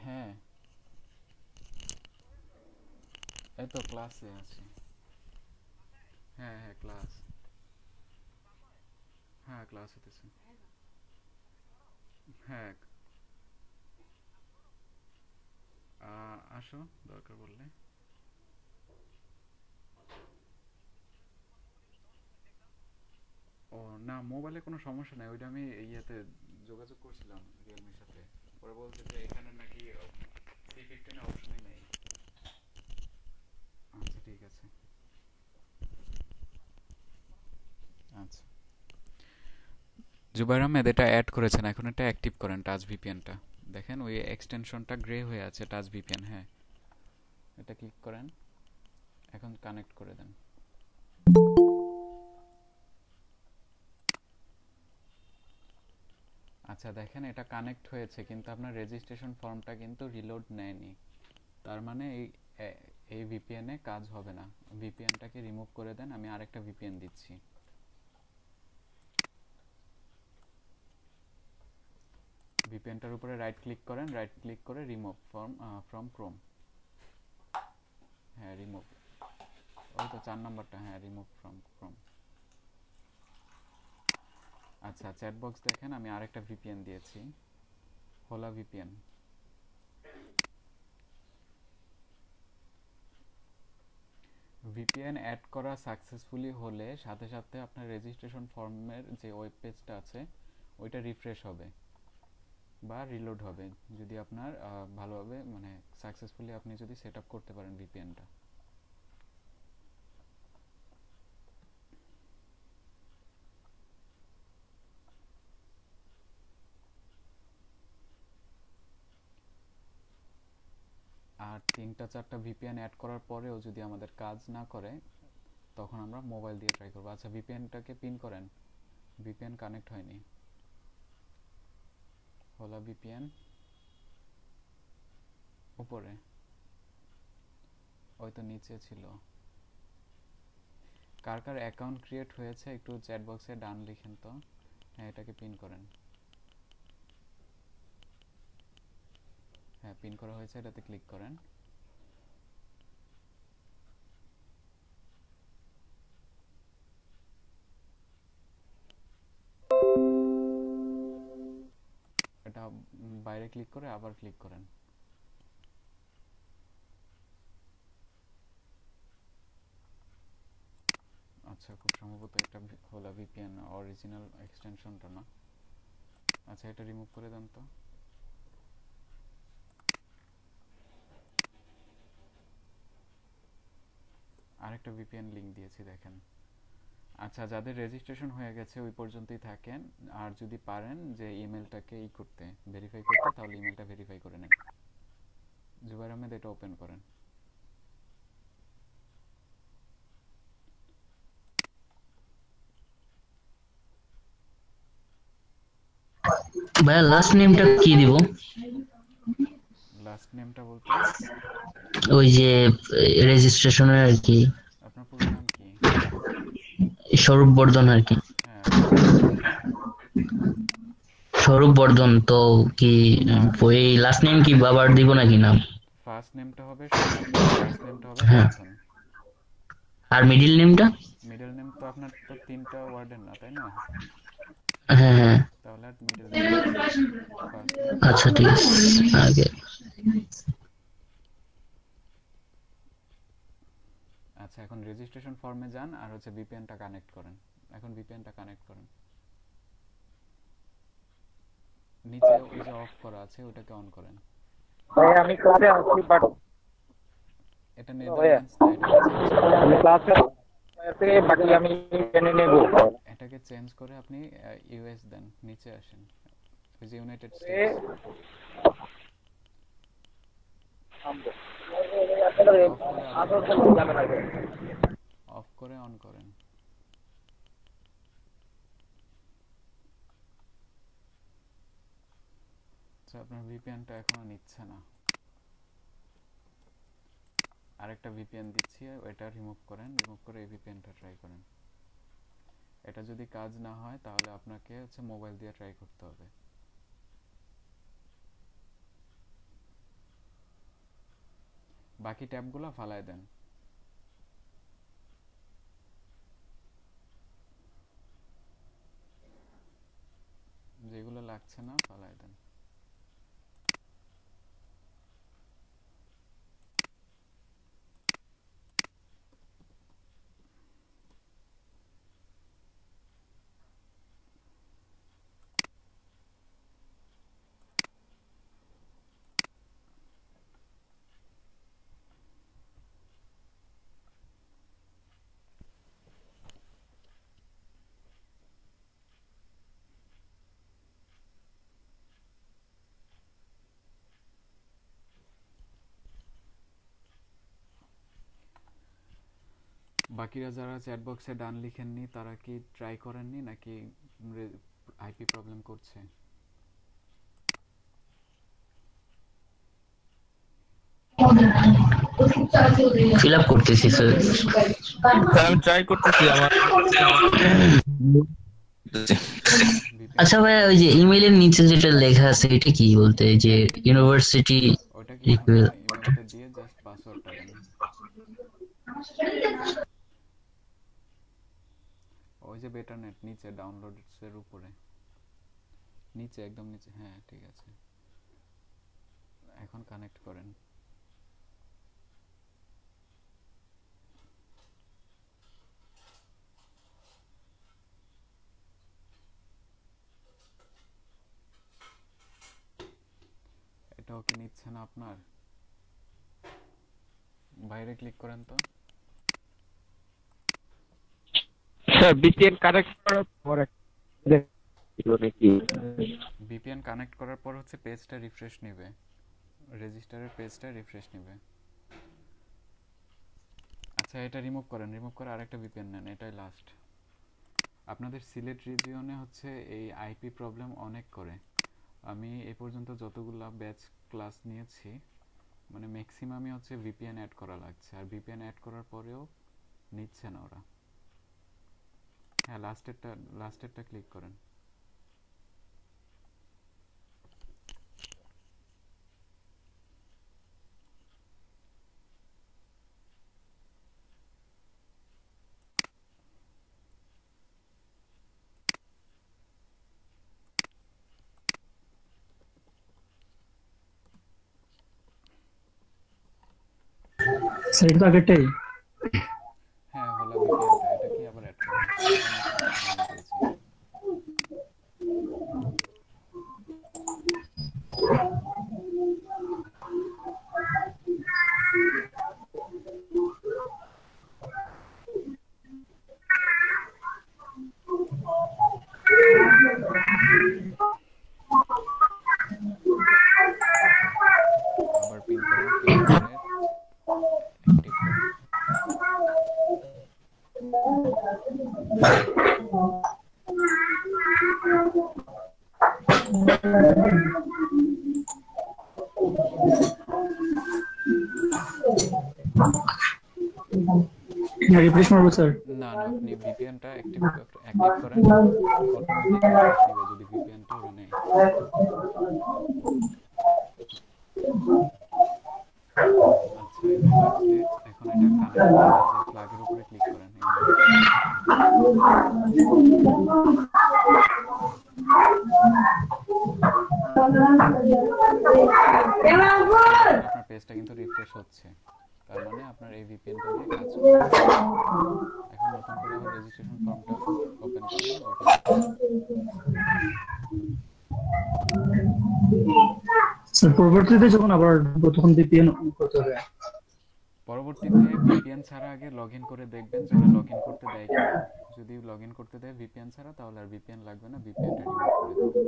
হ্যাঁ এই তো ক্লাসে আছি। হ্যাঁ হ্যাঁ ক্লাস, হ্যাঁ ক্লাস হতেছে। হ্যাঁ আসো দরকার পড়লে। ও না, মোবাইলে কোনো সমস্যা নাই, ওইটা আমি ইয়েতে যোগাযোগ করছিলাম রিয়েলমির সাথে, ওরা বলছে যে এখানে নাকি C15 এ অপশনই নেই। আচ্ছা ঠিক আছে। আচ্ছা জুবাইর আহমেদ, এটা অ্যাড করেছেন, এখন এটা অ্যাক্টিভ করেন টাচ ভিপিএনটা। দেখেন ওই এক্সটেনশনটা গ্রে হয়ে আছে, টাচ ভিপিএন। হ্যাঁ এটা ক্লিক করেন, এখন কানেক্ট করে দেন। আচ্ছা দেখেন এটা কানেক্ট হয়েছে, কিন্তু আপনার রেজিস্ট্রেশন ফর্মটা কিন্তু রিলোড নেয়নি। তার মানে এই ভিপিএন এ কাজ হবে না। ভিপিএনটাকে রিমুভ করে দেন, আমি আরেকটা ভিপিএন দিচ্ছি। ভিপিএনটার উপরে রাইট ক্লিক করেন, রাইট ক্লিক করে রিমুভ ফ্রম ক্রোম। হ্যাঁ রিমুভ, ওই তো 4 নাম্বারটা, হ্যাঁ রিমুভ ফ্রম ক্রোম। আচ্ছা চ্যাট বক্স দেখেন, আমি আরেকটা ভিপিএন দিয়েছি, হোলা ভিপিএন। ভিপিএন অ্যাড করা সাকসেসফুলি হলে সাথে সাথে আপনার রেজিস্ট্রেশন ফর্মের যে ওয়েব পেজটা আছে ওইটা রিফ্রেশ হবে বা রিলোড হবে, যদি আপনার ভালোভাবে মানে সাকসেসফুলি আপনি যদি সেট আপ করতে পারেন ভিপিএনটা। আর 3টা-4টা ভিপিএন অ্যাড করার পরেও যদি আমাদের কাজ না করে তখন আমরা মোবাইল দিয়ে ট্রাই করব। আচ্ছা ভিপিএনটাকে পিন করেন, ভিপিএন কানেক্ট হয়নি। হোলা ভিপিএন উপরে, ওই তো নিচে ছিল। কার কার অ্যাকাউন্ট ক্রিয়েট হয়েছে একটু চ্যাট বক্সে ডান লিখেন তো। হ্যাঁ এটাকে পিন করেন। হ্যাঁ পিন করা হয়েছে, এটাতে ক্লিক করেন। এটা বাইরে ক্লিক করে আবার ক্লিক করেন। আচ্ছা খুব সম্ভবত এটা হোলা ভিপিএন অরিজিনাল এক্সটেনশনটা না। আচ্ছা এটা রিমুভ করে দেন তো। আরেকটা ভিপিএন লিংক দিয়েছি দেখেন। আচ্ছা যাদের রেজিস্ট্রেশন হয়ে গেছে ওই পর্যন্তই থাকেন, আর যদি পারেন যে ইমেলটাকে করতে ভেরিফাই করতে, তাহলে ইমেলটা ভেরিফাই করে নেন। জুবাইর আহমেদ এটা ওপেন করেন। ভাইয়া লাস্ট নেমটা কি দিব? লাস্ট নেমটা বলতে ওই যে রেজিস্ট্রেশনের আর কি, আপনার পুরো নাম কি? স্বরূপ বর্ধন আর কি। হ্যাঁ স্বরূপ বর্ধন। তো কি ওই লাস্ট নেম কি বাবার দিব নাকি নাম? ফার্স্ট নেমটা হবে স্বরূপ, লাস্ট নেমটা হবে হ্যাঁ, বর্ধন। আর মিডিল নেমটা? মিডল নেম তো আপনার তো 3টা ওয়ার্ডের না তাই না? হ্যাঁ হ্যাঁ, তাহলে আর মিডল নেম ফার্স্ট নেম। আচ্ছা ঠিক আছে। আগে আচ্ছা এখন রেজিস্ট্রেশন ফর্মে যান আর হচ্ছে ভিপিএনটা কানেক্ট করেন। এখন ভিপিএনটা কানেক্ট করেন। নিচে ওই যে অফ করা আছে ওটাকে অন করেন। ভাই আমি ক্লাসে আছি বাট এটা নেদারল্যান্ডস না, আমি ক্লাসে আছি বাকি আমি জেনে নেব। এটাকে চেঞ্জ করে আপনি ইউএস দেন, নিচে আসেন, ওই যে ইউনাইটেড স্টেটস। অফ করে অন করেন। আচ্ছা আপনার ভিপিএনটা এখনো নিচ্ছে না। আর আরেকটা ভিপিএন দিচ্ছি, এটা রিমুভ করেন, রিমুভ করে এই ভিপিএনটা ট্রাই করেন। এটা যদি কাজ না হয় তাহলে আপনাকে হচ্ছে মোবাইল দিয়ে ট্রাই করতে হবে। বাকি ট্যাবগুলো ফালায় দেন। যেগুলো লাগছে না ফালায় দেন। বাকিরা যারা চ্যাট বক্সে ডান লিখেননি তারা কি ট্রাই করেননি নাকি আইপি প্রবলেম করছে? ফিল আপ করতেছি স্যার। আমি ট্রাই করতেছি আমার। আচ্ছা ভাই, ওই যে ইমেইলের নিচে যেটা লেখা আছে এটা কি বলতে, যে ইউনিভার্সিটি ওটা কি ইমেলটা দিয়ে জাস্ট পাসওয়ার্ডটা দেন। ওই যে বেটারনেট নিচে ডাউনলোডস এর উপরে, নিচে একদম নিচে। হ্যাঁ ঠিক আছে, এখন কানেক্ট করেন। এটাও কি নিচ্ছে না আপনার? বাইরে ক্লিক করেন তো। স্যার ভিপিএন কানেক্ট করার পরে ভিপিএন কানেক্ট করার পর হচ্ছে পেজটা রিফ্রেশ নেবে, রেজিস্টারের পেজটা রিফ্রেশ নেবে। আচ্ছা এটা রিমুভ করেন, রিমুভ করে আরেকটা ভিপিএন নেন, এটাই লাস্ট। আপনাদের সিলেট রিজিয়নে হচ্ছে এই আইপি প্রবলেম অনেক করে। আমি এই পর্যন্ত যতগুলা ব্যাচ ক্লাস নিয়েছি মানে ম্যাক্সিমামই হচ্ছে ভিপিএন অ্যাড করা লাগছে, আর ভিপিএন অ্যাড করার পরেও নিচ্ছে না ওরা। হ্যাঁ লাস্টেরটা ক্লিক করেন। স্যার এটা তো আগেরটাই। হ্যাঁ হলো ভিপিএনটা, এটা কি আবার অ্যাড করতে আবার পিন করেন, পিন করে অ্যাক্টিভ করেন। রিফ্রেশ মারবো স্যার? না না, আপনি ভিপিএনটা অ্যাক্টিভ করেন, অটোমেটিক রিফ্রেশ নেবে যদি ভিপিএনটা অন নেই। আচ্ছা এটা লাগছে, এখন এটা কানেক্ট করে যে ফ্ল্যাগের উপরে ক্লিক করেন। আপনার পেজটা কিন্তু রিফ্রেশ হচ্ছে, তার মানে আপনার এই ভিপিএনটা দিয়ে কাজ করছে। এখন নতুন করে আবার রেজিস্ট্রেশন ফর্মটা ওপেন করেন। স্যার পরবর্তীতে যখন আবার তখন ভিপিএন অন করতে হবে? পরবর্তীতে ভিপিএন ছাড়া আগে লগইন করে দেখবেন যে লগইন করতে দেয় কিনা। যদি লগইন করতে দেয় ভিপিএন ছাড়া তাহলে আর ভিপিএন লাগবে না, ভিপিএনটা রিমুভ করে দেবেন।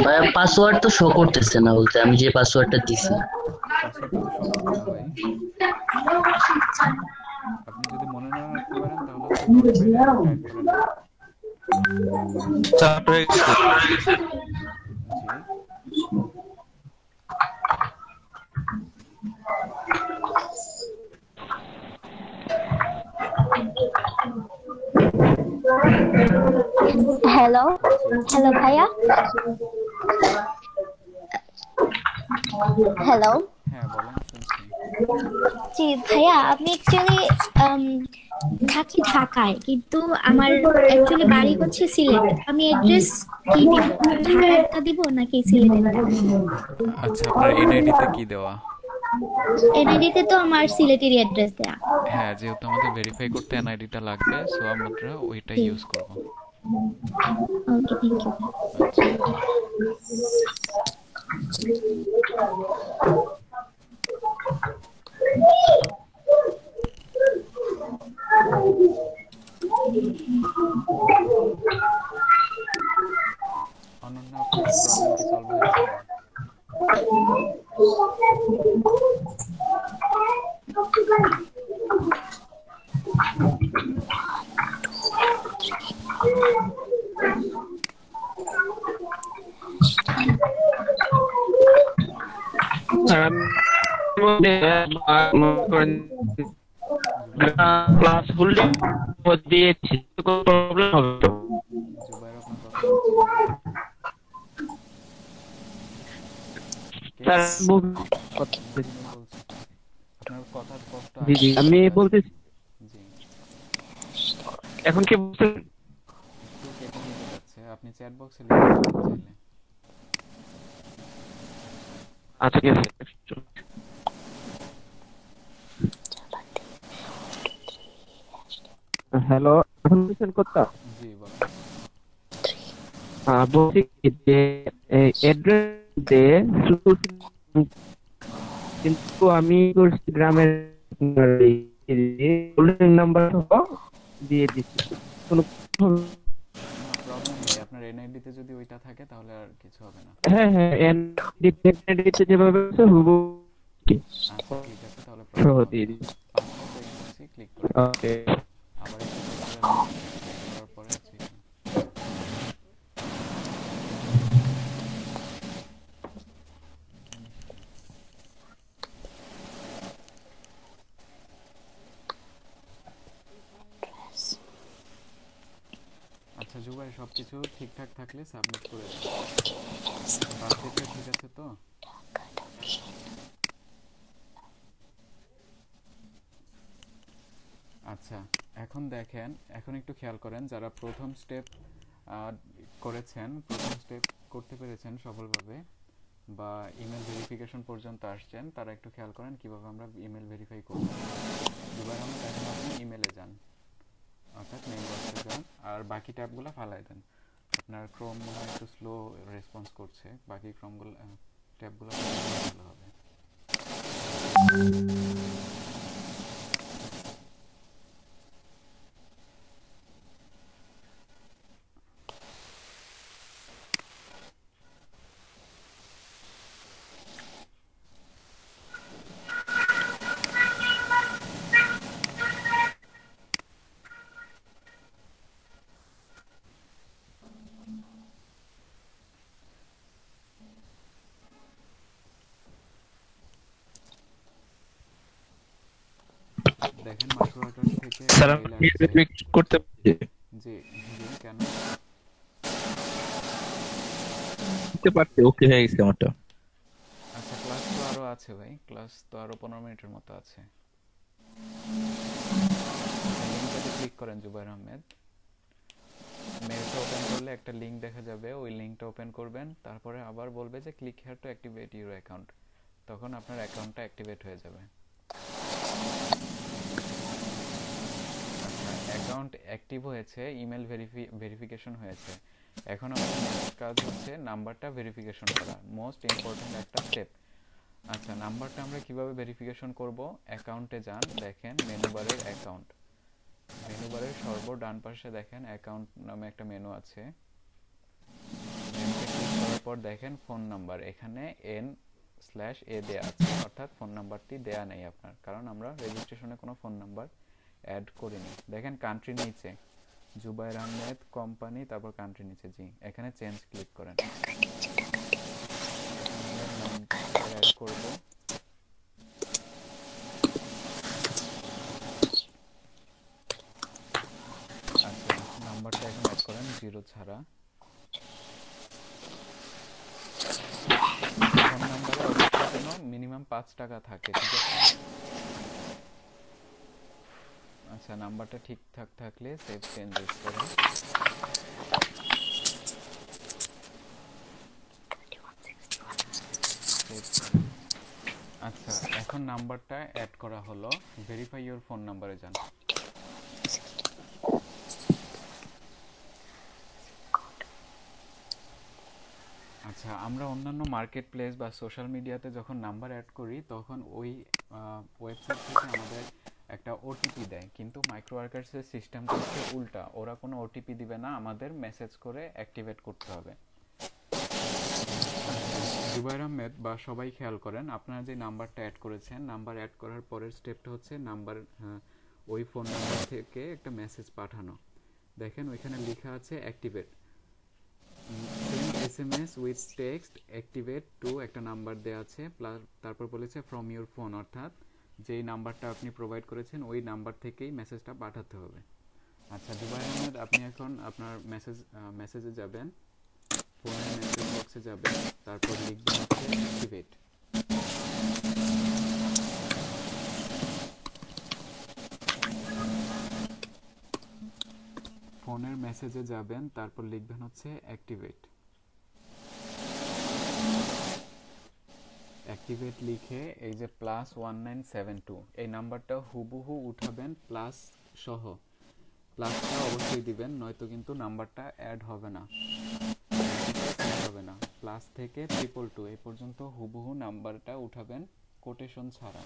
ভাইয়া পাসওয়ার্ড তো শো করতেছে না, বলতে আমি যে পাসওয়ার্ডটা দিছি। আপনি যদি মনে না রাখতে পারেন তাহলে টাইপ করেন। হ্যালো হ্যালো ভাইয়া, হ্যালো। হ্যাঁ বলেন, শুনছি। জি ভাইয়া, আমি অ্যাকচুয়ালি থাকি ঢাকায়, কিন্তু আমার অ্যাকচুয়ালি বাড়ি হচ্ছে সিলেট। আমি অ্যাড্রেস কি দিব, ঢাকারটা দিব নাকি সিলেটেরটা? আচ্ছা, আপনার এনআইডি-তে কি দেওয়া? এনআইডি-তে তো আমার সিলেটেরই অ্যাড্রেস দেয়া। হ্যাঁ, যেহেতু আমাদের ভেরিফাই করতে এনআইডি-টা লাগবে, সো আমরা ওইটাই ইউজ করব। ওকে, থ্যাংক ইউ। অনন্যা, আপনার প্রবলেম কি সলভ হয়েছে? ক্লাস ফুল দিয়েছি, কোনো প্রবলেম হবে তো? জুবাইর, আপনার কথা আপনার কথা স্পষ্ট জি জি, আমি বলতেছি। জি, এখন কি বলছেন? একটু কেটে কেটে যাচ্ছে, আপনি চ্যাট বক্সে লিখে দিন চাইলে। আচ্ছা ঠিক আছে। হ্যালো, এখন বুঝছেন কথা? জি বলেন। বলছি যে অ্যাড্রেস দে, কিন্তু আমি করছি গ্রামের নাম্বার দিয়ে দিচ্ছি। কোনো প্রবলেম নেই, আপনার এনআইডি-তে যদি ওইটা থাকে তাহলে আর কিছু হবে না। হ্যাঁ হ্যাঁ, এনআইডি-তে যেভাবে আছে হুবহু। আচ্ছা ঠিক আছে, তাহলে সহ দিয়ে দিচ্ছি। ক্লিক করুন। ওকে, আবার একটু করার পরে আচ্ছা জুবাই, সবকিছু ঠিকঠাক থাকলে সাবমিট করে দিন। বাকিটা ঠিক আছে তো? আচ্ছা, এখন দেখেন, এখন একটু খেয়াল করেন, যারা প্রথম স্টেপ করেছেন, প্রথম স্টেপ করতে পেরেছেন সফলভাবে বা ইমেল ভেরিফিকেশন পর্যন্ত আসছেন, তারা একটু খেয়াল করেন কিভাবে আমরা ইমেল ভেরিফাই করব। দুবার আমরা দেখেন, আপনি ইমেলে যান, অর্থাৎ মেইন বক্সে যান, আর বাকি ট্যাবগুলো ফালাই দেন। আপনার ক্রোম মনে হয় একটু স্লো রেসপন্স করছে, বাকি ক্রোমগুলো ট্যাবগুলো ভালো হবে। দেখেন মাইক্রো হ্যাকার্স থেকে স্যার মেইল আমি আসছে। করতে জি জি, কেন করতে পারছি, ওকে হয়ে গেছে আমারটা। আচ্ছা, ক্লাস তো আরো আছে ভাই, ক্লাস তো আরো 15 মিনিটের মতো আছে। লিংকটাতে ক্লিক করেন জুবাইর আহমেদ। মেলটা ওপেন করলে একটা লিংক দেখা যাবে, ওই লিংকটা ওপেন করবেন, তারপরে আবার বলবে যে click here to activate your account, তখন আপনার অ্যাকাউন্টটা অ্যাক্টিভেট হয়ে যাবে। অ্যাকাউন্ট অ্যাক্টিভ হয়েছে, ইমেল ভেরিফিকেশন হয়েছে, এখন আমাদের নেক্সট কাজ হচ্ছে নাম্বারটা ভেরিফিকেশন করা, মোস্ট ইম্পর্টেন্ট একটা স্টেপ। আচ্ছা, নাম্বারটা আমরা কিভাবে ভেরিফিকেশন করব? অ্যাকাউন্টে যান, দেখেন মেনু বারের অ্যাকাউন্ট, মেনু বারের সর্ব ডান পাশে দেখেন অ্যাকাউন্ট নামে একটা মেনু আছে। মেনুতে ক্লিক করার পর দেখেন ফোন নাম্বার, এখানে n/a দেয়া আছে, অর্থাৎ ফোন নাম্বারটি দেয়া নেই আপনার, কারণ আমরা রেজিস্ট্রেশনে কোনো ফোন নাম্বার অ্যাড করিনি। দেখেন কান্ট্রির নিচে জুবায়ের আহমেদ কোম্পানি, তারপর কান্ট্রির নিচে জি, এখানে চেঞ্জ ক্লিক করেন। অ্যাড করব, আচ্ছা নাম্বারটা এখন অ্যাড করেন 0 ছাড়া। ফোন নাম্বারে অবশ্যই যেন মিনিমাম 5 টাকা থাকে, ঠিক আছে? আচ্ছা নাম্বারটা ঠিকঠাক থাকলে সেভ চেঞ্জেস করেন। আচ্ছা এখন নাম্বারটা অ্যাড করা হলো, ভেরিফাই ইওর ফোন নাম্বারে যান। আচ্ছা আমরা অন্যান্য মার্কেট প্লেস বা সোশ্যাল মিডিয়াতে যখন নাম্বার অ্যাড করি তখন ওই ওয়েবসাইট থেকে আমাদের একটা ওটিপি দেয়, কিন্তু মাইক্রো ওয়ার্কার্সের সিস্টেমটা হচ্ছে উল্টা, ওরা কোনো ওটিপি দিবে না, আমাদের মেসেজ করে অ্যাক্টিভেট করতে হবে। জুবায়ের আহমেদ বা সবাই খেয়াল করেন, আপনারা যে নাম্বারটা অ্যাড করেছেন, নাম্বার অ্যাড করার পরের স্টেপটা হচ্ছে নাম্বার ওই ফোন নাম্বার থেকে একটা মেসেজ পাঠানো। দেখেন ওইখানে লেখা আছে activate, send SMS with text activate to একটা নাম্বার দেওয়া আছে, তারপর বলেছে ফ্রম ইউর ফোন, অর্থাৎ যেই নাম্বারটা আপনি প্রোভাইড করেছেন ওই নাম্বার থেকেই মেসেজটা পাঠাতে হবে। আচ্ছা জুবায়ের আহমেদ আপনি এখন আপনার মেসেজে যাবেন, ফোনের মেসেজ বক্সে যাবেন, তারপর লিখবেন হচ্ছে অ্যাক্টিভেট। ফোনের মেসেজে যাবেন, তারপর লিখবেন হচ্ছে অ্যাক্টিভেট। অ্যাক্টিভেট লিখে এই যে +1972 এই নাম্বারটা হুবহু উঠাবেন, প্লাস সহ, প্লাসটা অবশ্যই দিবেন, নয়তো কিন্তু নাম্বারটা অ্যাড হবে না, হবে না। প্লাস থেকে 222 এই পর্যন্ত হুবহু নাম্বারটা উঠাবেন, কোটেশন ছাড়া।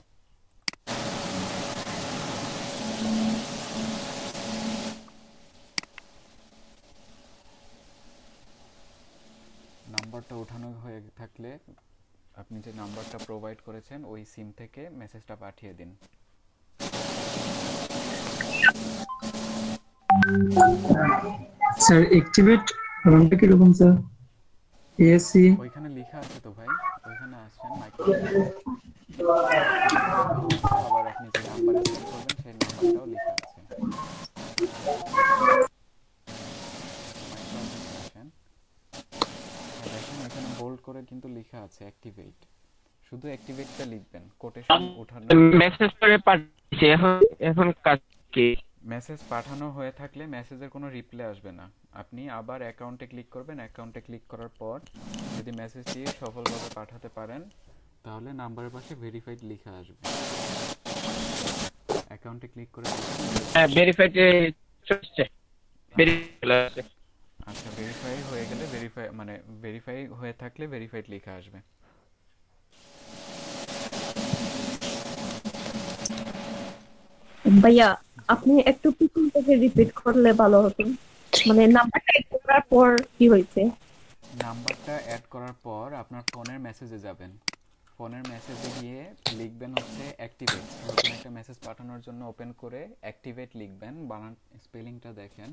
নাম্বারটা উঠানো হয়ে থাকলে আপনি যে নাম্বারটা প্রোভাইড করেছেন ওই সিম থেকে মেসেজটা পাঠিয়ে দিন। স্যার অ্যাক্টিভেট নামটা কি রকম স্যার? এসি ওইখানে লেখা আছে তো ভাই, ওইখানে আসেন মাইক্রো, আবার আপনি যে নাম্বারে সেন্ড করবেন সেই নাম্বারটাও লেখা আছে। দেখেন এখানে বোল্ড করে কিন্তু লেখা আছে অ্যাক্টিভেট, শুধু অ্যাক্টিভেটটা লিখবেন, কোটেশন ওঠানো। মেসেজ করে পাঠিয়েছি, এখন কাজ কি? মেসেজ পাঠানো হয়ে থাকলে মেসেজের কোনো রিপ্লাই আসবে না, আপনি আবার অ্যাকাউন্টে ক্লিক করবেন, অ্যাকাউন্টে ক্লিক করার পর যদি মেসেজটি সফলভাবে পাঠাতে পারেন তাহলে নাম্বারের পাশে ভেরিফাইড লেখা আসবে, অ্যাকাউন্টে ক্লিক করে ভেরিফাইড চলছে। আচ্ছা ভেরিফাই হয়ে গেলে ভেরিফাই হয়ে থাকলে ভেরিফাইড লেখা আসবে। ভাইয়া আপনি একটু পিছন থেকে রিপিট করলে ভালো হতো, মানে নাম্বারটা অ্যাড করার পর কি হয়েছে? নাম্বারটা অ্যাড করার পর আপনার ফোনের মেসেজে যাবেন, ফোনের মেসেজে গিয়ে লিখবেন হচ্ছে অ্যাক্টিভেট, নতুন একটা মেসেজ পাঠানোর জন্য ওপেন করে অ্যাক্টিভেট লিখবেন, বানান স্পেলিংটা দেখেন,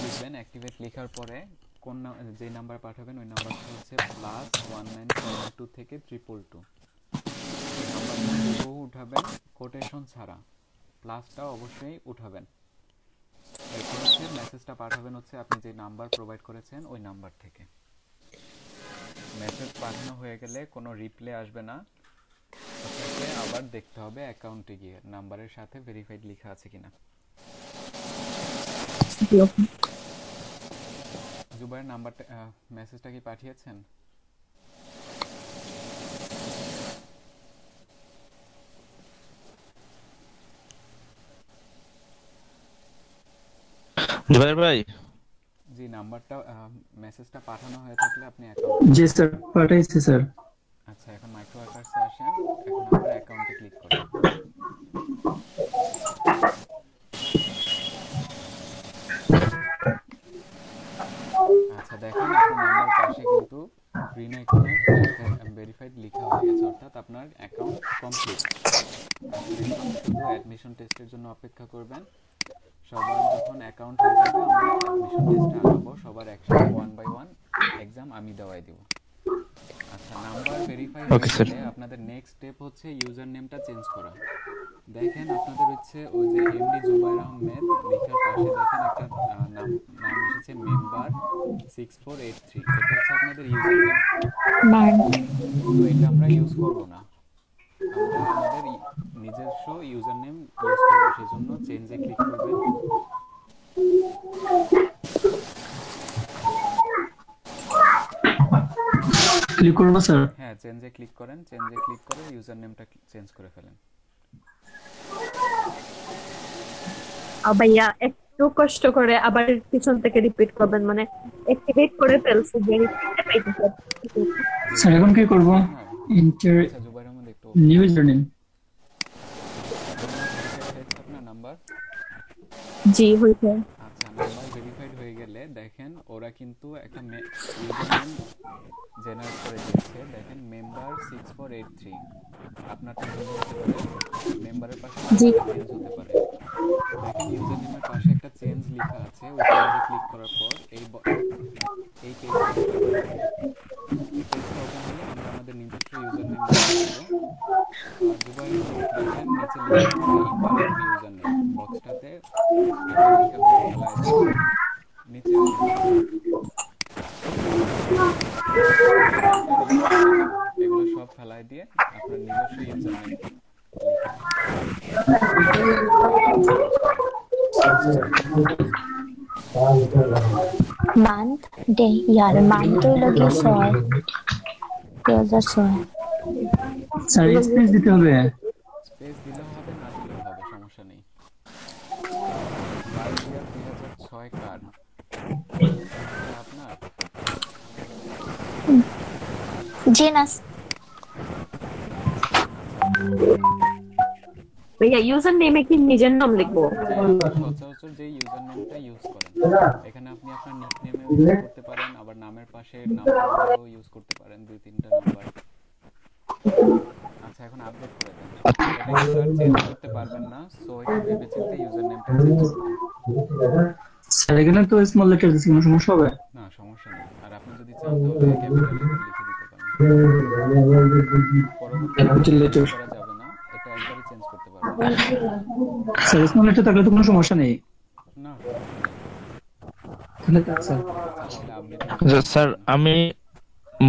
লিখবেন অ্যাক্টিভেট লেখার পরে কোন যে নাম্বার পাঠাবেন ওই নাম্বারটা হচ্ছে +1972 থেকে 222 নাম্বারটা উঠাবেন, কোটেশন ছাড়া, প্লাসটা অবশ্যই উঠাবেন। এরপর হচ্ছে মেসেজটা পাঠাবেন হচ্ছে আপনি যে নাম্বার প্রোভাইড করেছেন ওই নাম্বার থেকে। মেসেজ পাঠানো হয়ে গেলে কোনো রিপ্লাই আসবে না, আপনাকে আবার দেখতে হবে অ্যাকাউন্টে গিয়ে নাম্বারের সাথে ভেরিফাইড লেখা আছে কিনা। জুবায়ের নাম্বারটা মেসেজটা কি পাঠিয়েছেন? জুবায়ের ভাই জি নাম্বারটা মেসেজটা পাঠানো হয়ে থাকলে আপনি অ্যাকাউন্ট জি স্যার পাঠাইছি স্যার। আচ্ছা এখন মাইক্রো ওয়ার্কার্সে আসেন, এখন আপনার অ্যাকাউন্টে ক্লিক করুন। কমপ্লিট। এখন শুধু অ্যাডমিশন টেস্টের জন্য অপেক্ষা করবেন। সবার যখন অ্যাকাউন্ট হয়ে যাবে আমরা অ্যাডমিশন টেস্টে আগাবো, সবার একসাথে 1 বাই 1 এক্সাম আমি দেওয়াই দিব। আচ্ছা, নাম্বার ভেরিফাই হয়ে গেলে আপনাদের নেক্সট স্টেপ হচ্ছে ইউজার নেমটা চেঞ্জ করা। দেখেন আপনাদের হচ্ছে ওই যে এমডি জুবাইর আহমেদ লেখার পাশে দেখেন একটা নাম এসেছে মেম্বার 6483, এটা হচ্ছে আপনাদের ইউজার নেম। তো এটা আমরা ইউজ করব না, আমরা আমাদের নিজস্ব ইউজার নেম ইউজ করব, সেজন্য চেঞ্জে ক্লিক করবেন। ক্লিক করব স্যার? হ্যাঁ, চেঞ্জে ক্লিক করেন, চেঞ্জে ক্লিক করে ইউজার নেমটা চেঞ্জ করে ফেলেন। ভাইয়া একটু কষ্ট করে আবার পিছন থেকে রিপিট করবেন, মানে অ্যাক্টিভেট করে ফেলছি ভেরিফাইটা পাইতেছি। স্যার এখন কি করব? Enter new user name. আপনার নাম্বার জি হইছে। আচ্ছা, নাম্বার ভেরিফাইড হয়ে গেলে দেখেন ওরা কিন্তু একটা ইউজার নেম জেনারেট করে দিয়েছে। দেখেন মেম্বার 6483, আপনারটা চেঞ্জ হতে পারে, মেম্বারের পাশে চেঞ্জ হতে পারে। দেখেন ইউজার নেমের পাশে একটা চেঞ্জ লেখা আছে, ওই চেঞ্জে ক্লিক করার পর এই পেজটা ওপেন হবে। এই পেজটা ওপেন হলে আমরা আমাদের নিজস্ব ইউজার নেম দিব। আর জুবাইর দেখেন নিচে লেখা আছে ইন্টার ইউজার নেম, বক্সটাতে আপনার লেখাগুলো ফেলায় দিয়ে নিচে এগুলো সব ফেলায় দিয়ে আপনার নিজস্ব ইউজার নেম মান্থ ডে ইয়ার মান্থ হলো কি 6 2006। স্যার স্পেস দিতে হবে? স্পেস দিলেও হবে, না দিলেও হবে, সমস্যা নেই। বার্থ ইয়ার 2006 কার আপনার? জেনাস। ভাইয়া ইউজার নেমে কি নিজের নাম লিখবো? সচরাচর যে ইউজার নেমটা ইউজ করেন, এখানে আপনি আপনার নিকনেমে ইউজ করতে পারেন, আবার নামের পাশে নাম্বারগুলো ইউজ করতে পারেন, 2-3টা নাম্বার। আচ্ছা, এখন আপডেট করে দেন। এটা ইউজার চেঞ্জ করতে পারবেন না, সো এটা ভেবেচিন্তে ইউজার নেমটা চেঞ্জ করবেন। স্যার এখানে তো স্মল লেটার দিছি, কোনো সমস্যা হবে? না, সমস্যা নেই। আর আপনি যদি চান তাহলে ক্যাপিটাল লেটার লিখে দিতে পারেন। পরবর্তীতে লেটার করা যাবে না, এটা একবারই চেঞ্জ করতে পারবেন। স্যার স্মল লেটার থাকলে তো কোনো সমস্যা নেই না। স্যার আমি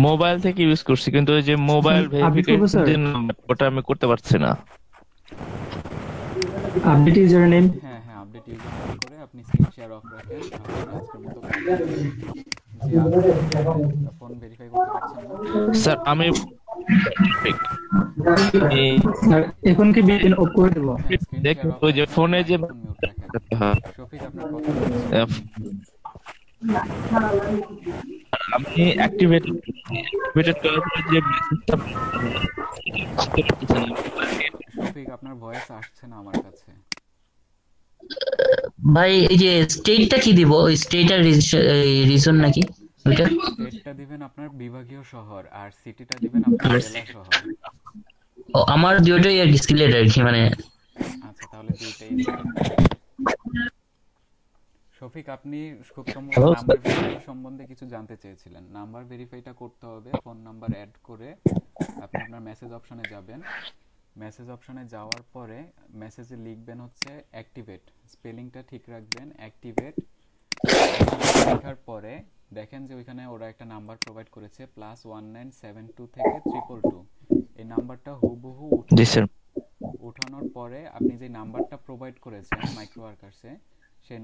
মোবাইল থেকে ইউজ করছি, কিন্তু ওই যে মোবাইল ভেরিফিকেশন ওটা আমি করতে পারছি না। Update user name? হ্যাঁ হ্যাঁ, আপডেট ইউজার নেম করে আপনি স্ক্রিন শেয়ার অফ রাখেন। আপনার আজকের মতো যে ফোন ভেরিফাই করতে পারছেন না। স্যার আমি এখন কি বিপিএন অফ করে দেব? দেখুন ওই যে ফোনে যে শফিক আপনার কথা আমি অ্যাক্টিভেটেড করার পরে যে মেসেজটা শফিক আপনার ভয়েস আসছে না আমার কাছে। ভাই এই যে স্টেটটা কি দিব? ওই স্টেটার রিজন নাকি ওইটা? স্টেটটা দিবেন আপনার বিভাগীয় শহর, আর সিটিটা দিবেন আপনার জেলা শহর। ও আমার দুটোই আর সিলেট আর কি, মানে আচ্ছা তাহলে দুইটাই। শফিক আপনি খুব সম্ভবত নাম্বার ভেরিফাই সম্বন্ধে কিছু জানতে চেয়েছিলেন। নাম্বার ভেরিফাইটা করতে হবে, ফোন নাম্বার অ্যাড করে আপনি আপনার মেসেজ অপশনে যাবেন। মেসেজ অপশনে যাওয়ার পরে মেসেজে লিখবেন হচ্ছে অ্যাক্টিভেট, স্পেলিংটা ঠিক রাখবেন, অ্যাক্টিভেট লেখার পরে দেখেন যে ওইখানে ওরা একটা নাম্বার প্রোভাইড করেছে +1972 থেকে 222। এই নাম্বারটা হুবহু উঠানোর পরে আপনি যে নাম্বারটা প্রোভাইড করেছেন মাইক্রো ওয়ার্কার্সে, সেই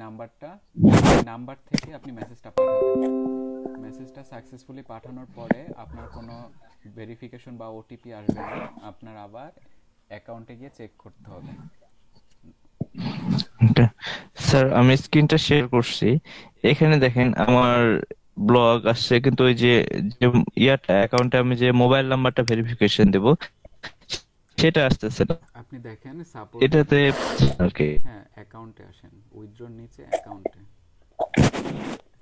নাম্বার থেকে আপনি মেসেজটা পাঠাবেন। মেসেজটা সাকসেসফুলি পাঠানোর পরে আপনার কোনো ভেরিফিকেশন বা ওটিপি আসবে না, আপনার আবার অ্যাকাউন্টে গিয়ে চেক করতে হবে। স্যার আমি স্ক্রিনটা শেয়ার করছি, এখানে দেখেন আমার ব্লগ আসছে, কিন্তু ওই যে ইয়াটা অ্যাকাউন্টে আমি যে মোবাইল নাম্বারটা ভেরিফিকেশন দেব সেটা আসতেছে না। আপনি দেখেন সাপোর্ট এটাতে ওকে হ্যাঁ অ্যাকাউন্টে আসেন, উইথড্রর নিচে অ্যাকাউন্টে,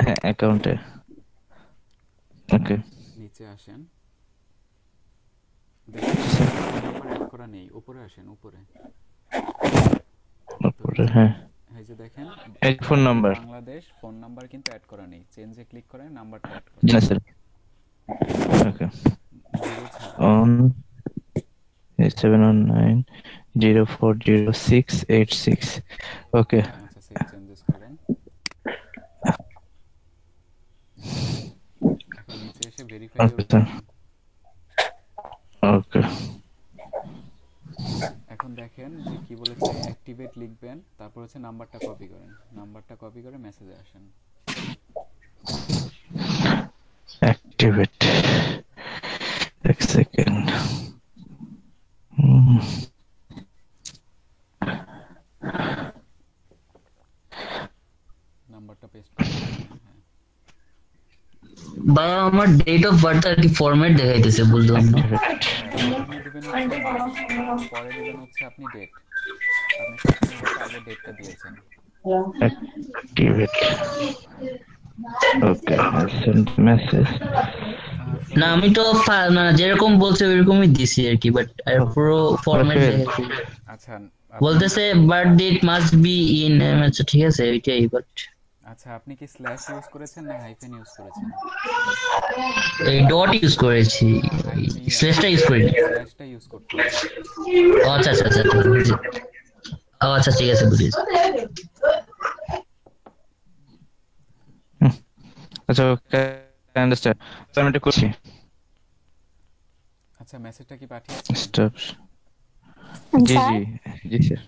হ্যাঁ অ্যাকাউন্টে ওকে নিচে আসেন। দেখেন নাম্বার অ্যাড করা নেই, উপরে আসেন, উপরে। উপরে হ্যাঁ, এই যে দেখেন এই phone number. Bangladesh phone number কিন্তু অ্যাড করা নেই, চেঞ্জে ক্লিক করেন, নাম্বারটা অ্যাড করেন। জি না স্যার, ওকে। 0 ছাড়া অন 719040686, ওকে। আচ্ছা, সেভ চেঞ্জেস করেন। এখন নিচে এসে ভেরিফাই আচ্ছা ওকে। এখন দেখেন যে কি বলেছে, অ্যাক্টিভেট লিখবেন, তারপর হচ্ছে নাম্বারটা কপি করেন, নাম্বারটা কপি করে মেসেজে আসেন। অ্যাক্টিভেট, এক সেকেন্ড। নাম্বারটা পেস্ট করে হ্যাঁ। ভাই আমার ডেট অফ বার্থ আর কি ফরম্যাট দেখাইতেছে, বুঝলাম না। প্রথমে দিবেন হচ্ছে মাস, পরে দিবেন হচ্ছে আপনি ডেট, আপনি সবসময় হচ্ছে আগে ডেটটা দিয়েছেন। অ্যাক্টিভেট, ওকে, সেন্ড মেসেজ। না আমি তো না যেরকম বলছে ওইরকমই দিছি আর কি, বাট পুরো ফরম্যাট দেখাইছে। আচ্ছা বলতেছে birth date must be in, আচ্ছা ঠিক আছে ওইটাই, বাট আচ্ছা আপনি কি স্ল্যাশ ইউজ করেছেন না হাইফেন ইউজ করেছেন? এই ডট ইউজ করেছি, স্ল্যাশটা ইউজ করিনি। স্ল্যাশটা ইউজ করতে হবে। আচ্ছা আচ্ছা আচ্ছা আচ্ছা ঠিক আছে বুঝেছি। আচ্ছা ওকে, আন্ডারস্ট্যান্ড। তো আমি এটা করছি। আচ্ছা মেসেজটা কি পাঠিয়েছেন? স্টপ। জি জি জি স্যার,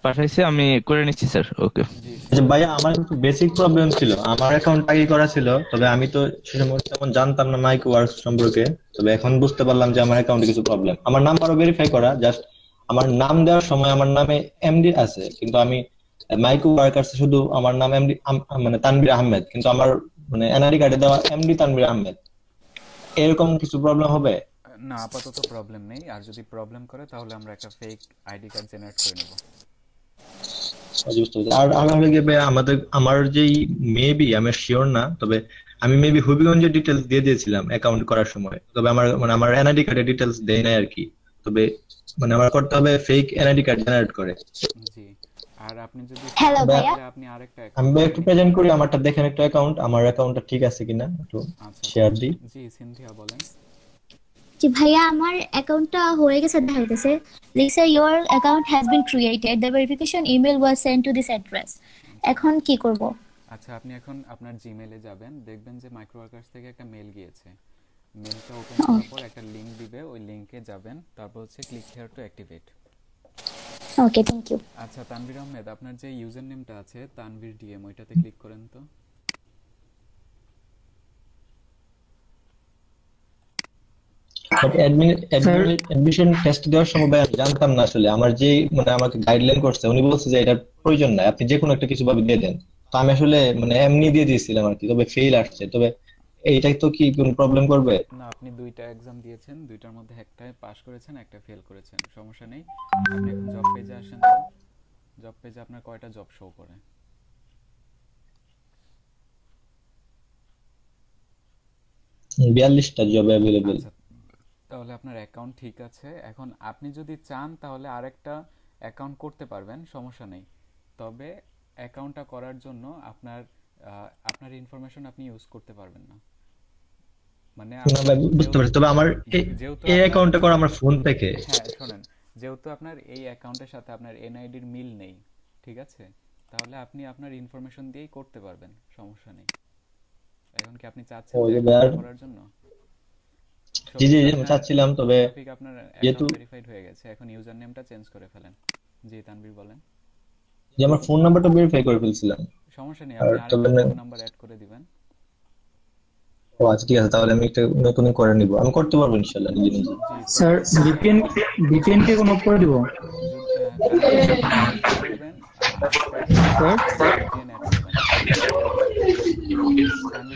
পাঠাইছি, আমি করে নিচ্ছি স্যার। ওকে। আচ্ছা ভাইয়া, আমার একটু বেসিক প্রবলেম ছিল। আমার অ্যাকাউন্ট আগে করা ছিল, তবে আমি তো সে সময় তেমন জানতাম না মাইক ওয়ার্কস সম্পর্কে। তবে এখন বুঝতে পারলাম যে আমার অ্যাকাউন্টে কিছু প্রবলেম। আমার নাম্বারও ভেরিফাই করা, জাস্ট আমার নাম দেওয়ার সময় আমার নামে এমডি আছে, কিন্তু আমি মাইক ওয়ার্কার্স শুধু আমার নাম এমডি মানে তানভীর আহমেদ, কিন্তু আমার মানে এনআইডি কার্ডে দেওয়া এমডি তানভীর আহমেদ। এরকম কিছু প্রবলেম হবে? না, আপাতত প্রবলেম নেই। আর যদি প্রবলেম করে তাহলে আমরা একটা ফেক আইডি কার্ড জেনারেট করে নেব। আর হলে গিয়ে আমার যেই মেবি, আমি শিওর না, তবে আমি মেবি হবিগঞ্জের ডিটেলস দিয়ে দিয়েছিলাম অ্যাকাউন্ট করার সময়, তবে আমার এনআইডি কার্ডের ডিটেলস দেই নাই আর কি। তবে মানে আমার করতে হবে ফেক এনআইডি কার্ড জেনারেট করে। জি। আর আপনি যদি হ্যালো ভাইয়া, আপনি আরেকটা আমি একটু প্রেজেন্ট করি আমারটা, দেখেন একটা অ্যাকাউন্ট, আমার অ্যাকাউন্টটা ঠিক আছে কিনা একটু শেয়ার দিই। জি সিনথিয়া বলেন। জি ভাইয়া, আমার অ্যাকাউন্টটা হয়ে গেছে দেখাইতেছে, লিখছে your account has been created, the verification email was sent to this address. এখন কি করব? আচ্ছা আপনি এখন আপনার জিমেইলে যাবেন, দেখবেন যে মাইক্রোওয়ার্কার্স থেকে একটা মেল গিয়েছে। মেলটা ওপেন করার পর একটা লিংক দিবে, ওই লিংকে যাবেন, তারপর হচ্ছে click here to activate. Okay, thank you. আচ্ছা তানভীর আহমেদ, আপনার যে ইউজার নেমটা আছে তানভীর ডিএম, ওইটাতে ক্লিক করেন তো। বাট অ্যাডমিশন টেস্ট দেওয়ার সময় ভাই আমি জানতাম না আসলে, আমার যে মানে আমাকে গাইডলাইন করছে উনি বলছে যে এটার প্রয়োজন নাই, আপনি যে কোনো একটা কিছু ভাবে দিয়ে দেন। তো আমি আসলে মানে এমনি দিয়ে দিয়েছিলাম আর কি, তবে ফেল আসছে। তবে এইটাই তো কি কোনো প্রবলেম করবে? না, আপনি দুইটা এক্সাম দিয়েছেন, দুইটার মধ্যে একটায় পাস করেছেন, একটা ফেল করেছেন, সমস্যা নেই। আপনি এখন জব পেজে আসেন তো। জব পেজে আপনার কয়টা জব শো করে? 42টা জব अवेलेबल। তাহলে আপনার অ্যাকাউন্ট ঠিক আছে। এখন আপনি যদি চান তাহলে আরেকটা অ্যাকাউন্ট করতে পারবেন, সমস্যা নেই। তবে অ্যাকাউন্টটা করার জন্য আপনার ইনফরমেশন আপনি ইউজ করতে পারবেন না। মানে না ভাই বুঝতে পারছি, তবে আমার এই অ্যাকাউন্টটা করা আমার ফোন থেকে। হ্যাঁ শুনেন, যেহেতু আপনার এই অ্যাকাউন্টের সাথে আপনার এনআইডির মিল নেই, ঠিক আছে, তাহলে আপনি আপনার ইনফরমেশন দিয়েই করতে পারবেন, সমস্যা নেই। এখন কি আপনি চাচ্ছেন করার জন্য? জি জি আমি চাচ্ছিলাম, তবে আপনার যেহেতু অ্যাকাউন্ট ভেরিফাইড হয়ে গেছে, এখন ইউজার নেমটা চেঞ্জ করে ফেলেন। জি তানভীর বলেন। যে আমার ফোন নাম্বারটা ভেরিফাই করে ফেলছিলাম। সমস্যা নেই, আপনি আরেকটা ফোন নাম্বার অ্যাড করে দিবেন। ও আচ্ছা ঠিক আছে, তাহলে আমি একটা নতুন করে নিব, আমি করতে পারবো ইনশাআল্লাহ নিজে নিজে। স্যার ভিপিএন কে কোন করে দিব?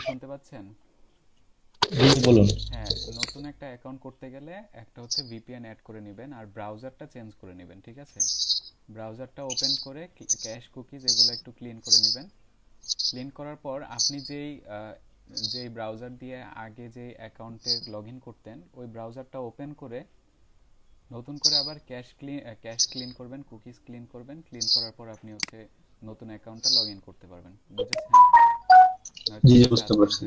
শুনতে পাচ্ছেন? জি বলুন। হ্যাঁ, নতুন একটা অ্যাকাউন্ট করতে গেলে একটা হচ্ছে ভিপিএন অ্যাড করে নেবেন আর ব্রাউজারটা চেঞ্জ করে নেবেন, ঠিক আছে? ব্রাউজারটা ওপেন করে ক্যাশ কুকিজ এগুলো একটু ক্লিন করে নেবেন। ক্লিন করার পর আপনি যেই ব্রাউজার দিয়ে আগে যে অ্যাকাউন্টে লগইন করতেন ওই ব্রাউজারটা ওপেন করে নতুন করে আবার ক্যাশ ক্লিন করবেন, কুকিজ ক্লিন করবেন, ক্লিন করার পর আপনি হচ্ছে নতুন অ্যাকাউন্টটা লগ ইন করতে পারবেন, বুঝেছেন? জি জি বুঝতে পারছি।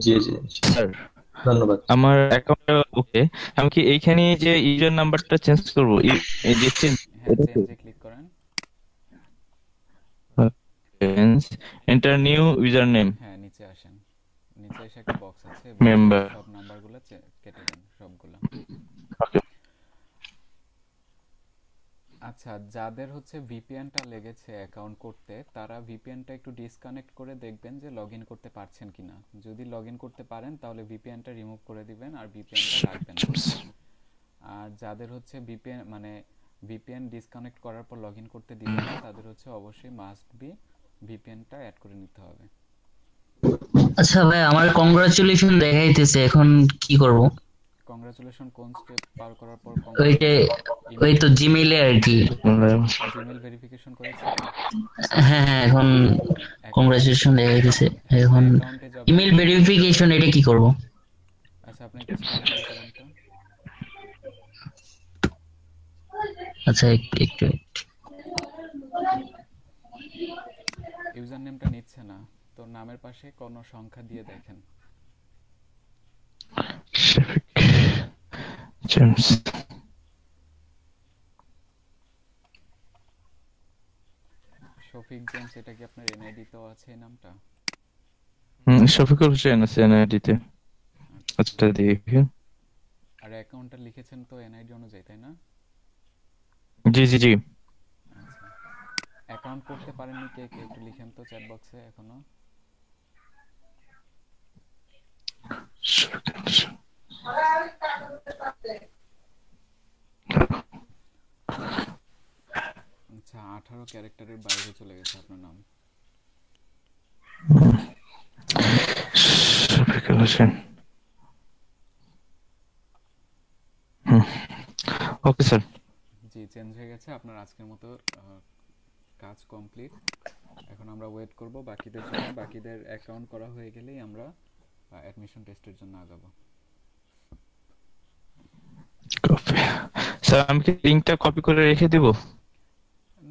জি জি স্যার ধন্যবাদ। আমার অ্যাকাউন্টটা ওকে, আমি কি এইখানে যে ইউজার নাম্বারটা চেঞ্জ করব এই যে চেঞ্জ হ্যাঁ, চেঞ্জে ক্লিক করেন। Enter new user name. হ্যাঁ, নিচে আসেন, নিচে এসে একটা বক্স আছে, মেম্বার সব নাম্বারগুলো কেটে দেন সবগুলো। ওকে। আচ্ছা, যাদের হচ্ছে ভিপিএনটা লেগেছে অ্যাকাউন্ট করতে, তারা ভিপিএনটা একটু ডিসকানেক্ট করে দেখবেন যে লগইন করতে পারছেন কিনা। যদি লগইন করতে পারেন তাহলে ভিপিএনটা রিমুভ করে দিবেন আর ভিপিএনটা রাখবেন না। আর যাদের হচ্ছে ভিপিএন মানে ভিপিএন ডিসকানেক্ট করার পর লগইন করতে দিবেন না, তাদের হচ্ছে অবশ্যই মাস্ট বি ভিপিএনটা অ্যাড করে নিতে হবে। আচ্ছা ভাই, আমার কংগ্রাচুলেশন দেখাইতেছে, এখন কি করব? কংগ্রাচুলেশন কোন স্টেপ পার করার পর? ওই তো জিমেইলে আর কি। জিমেইল ভেরিফিকেশন করেছেন? হ্যাঁ হ্যাঁ, এখন কংগ্রাচুলেশন দেখাইতেছে। এখন ইমেল ভেরিফিকেশন, এটা কি করব? আচ্ছা, আপনি একটু স্ক্রিন শেয়ার করেন তো। আচ্ছা একটু ইউজার নেমটা নিচ্ছে না, তো নামের পাশে কোন সংখ্যা দিয়ে দেখেন। জেমস শফিক জেমস, এটা কি আপনার এনআইডি তো আছে এই নামটা? শফিকুল হোসেন আছে এনআইডিতে। আচ্ছা দেখি। আর অ্যাকাউন্টটা লিখেছেন তো এনআইডি অনুযায়ী, তাই না? জি জি জি। আচ্ছা, অ্যাকাউন্ট করতে পারেননি কে কে একটু লিখেন তো চ্যাট বক্সে এখনো। আচ্ছা, 18 ক্যারেক্টারের বাইরে চলে গেছে আপনার নাম। শফিকুল হোসেন। Okay sir. জি, চেঞ্জ হয়ে গেছে। আপনার আজকের মতো কাজ কমপ্লিট। এখন আমরা ওয়েট করব বাকিদের জন্য। বাকিদের অ্যাকাউন্ট করা হয়ে গেলেই আমরা অ্যাডমিশন টেস্টের জন্য আগাবো। স্যার আমি কি লিংকটা কপি করে রেখে দেব?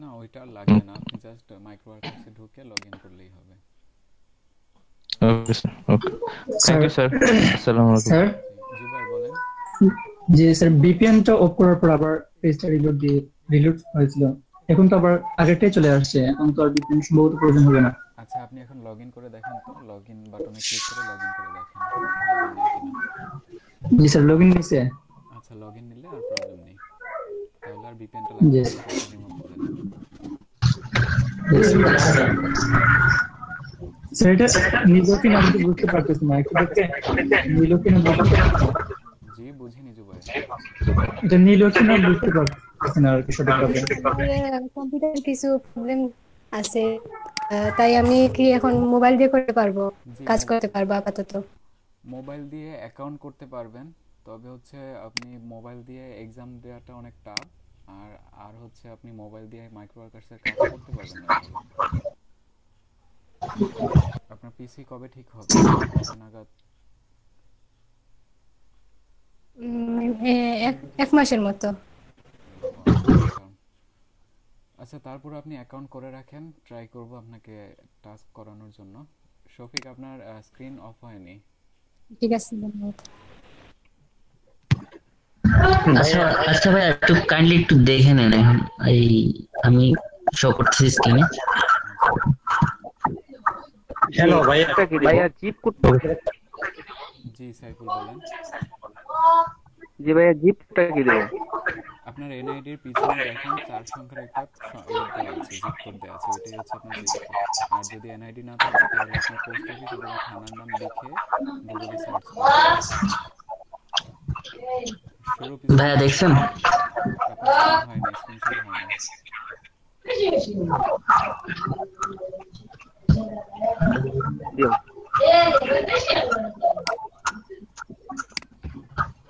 না, ওইটা আর লাগবে না, আপনি জাস্ট মাইক্রোওয়ার্কার্সে ঢুকে লগইন করলেই হবে। Okay sir, okay. Thank you sir. আসসালামু আলাইকুম স্যার। জি ভাই বলেন। জি স্যার, ভিপিএনটা অফ করার পর আবার পেজটা রিলোড হয়েছিল, এখন তো আবার আগেরটাই চলে আসছে, এখন তো আর ভিপিএন সম্ভবত প্রয়োজন হবে না। আচ্ছা, আপনি এখন লগইন করে দেখেন তো, লগইন বাটনে ক্লিক করে লগইন করে দেখেন লগইন নেই কিনা। জি স্যার, লগইন নিছে। আচ্ছা, লগইন নিলে আর প্রবলেম নেই, তাহলে আর ভিপিএনটা লাগবে না, রিমুভ করে দেন। স্যার এটা নিলো কিনা আমি তো বুঝতে পারতেছি না, একটু দেখতে নিলো কিনা বুঝতে জি বুঝিনি জুবাই। এটা নিলো কিনা বুঝতে পারতেছি না আর কি সঠিকভাবে। কম্পিউটার কিছু প্রবলেম আছে, তাই আমি কি এখন মোবাইল দিয়ে করতে পারবো, কাজ করতে পারবো আপাতত? মোবাইল দিয়ে অ্যাকাউন্ট করতে পারবেন, তবে হচ্ছে আপনি মোবাইল দিয়ে এক্সাম দেওয়াটা অনেক টাফ। আর হচ্ছে আপনি মোবাইল দিয়ে মাইক্রোওয়ার্কার্সের কাজ করতে পারবেন না। আপনার পিসি কবে ঠিক হবে, কবে নাগাদ? এক মাসের মতো। আচ্ছা, তারপর আপনি অ্যাকাউন্ট করে রাখেন, ট্রাই করব আপনাকে টাস্ক করানোর জন্য। শফিক, আপনার স্ক্রিন অফ হয়নি। ঠিক আছে, ধন্যবাদ। আচ্ছা আচ্ছা ভাই, একটু কাইন্ডলি একটু দেখে নেন এখন। এই আমি শো করতেছি স্ক্রিনে। হ্যালো ভাইয়া, ভাইয়া জিপ কোডটা জি সাইফুল বলেন। জি ভাইয়া, জিপটা কি দেব? আপনার এনআইডি এর পিছনে দেখেন 4 সংখ্যার একটা দেওয়া আছে, জিপ কোড দেওয়া আছে, ওইটাই হচ্ছে আপনার জিপ কোড। আর যদি এনআইডি না থাকে তাহলে আপনার পোস্ট অফিস অথবা থানার নাম লিখে গুগলে সার্চ করুন। ভাইয়া দেখছেন? আপনার হয়নি, স্ক্রিনশট হয়নি।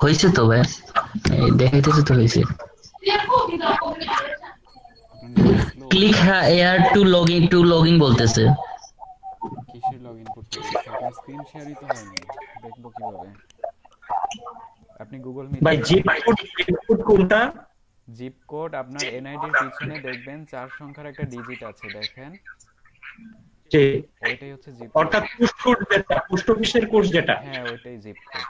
হয়েছে তো ভাই, দেখাইতেছে তো হয়েছে। ক্লিক হেয়ার টু লগইন বলতেছে। কিসের লগইন করতে বলছে? আপনার স্ক্রিন শেয়ারই তো হয়নি, দেখবো কিভাবে? আপনি গুগল ভাই মিটে জিপ কোড কোনটা? জিপ কোড আপনার এনআইডির পিছনে দেখবেন 4 সংখ্যার একটা ডিজিট আছে, দেখেন জি, ওইটাই হচ্ছে জিপ অর্থাৎ পোস্ট কোড যেটা, পোস্ট অফিসের কোড যেটা। হ্যাঁ ওইটাই zip code.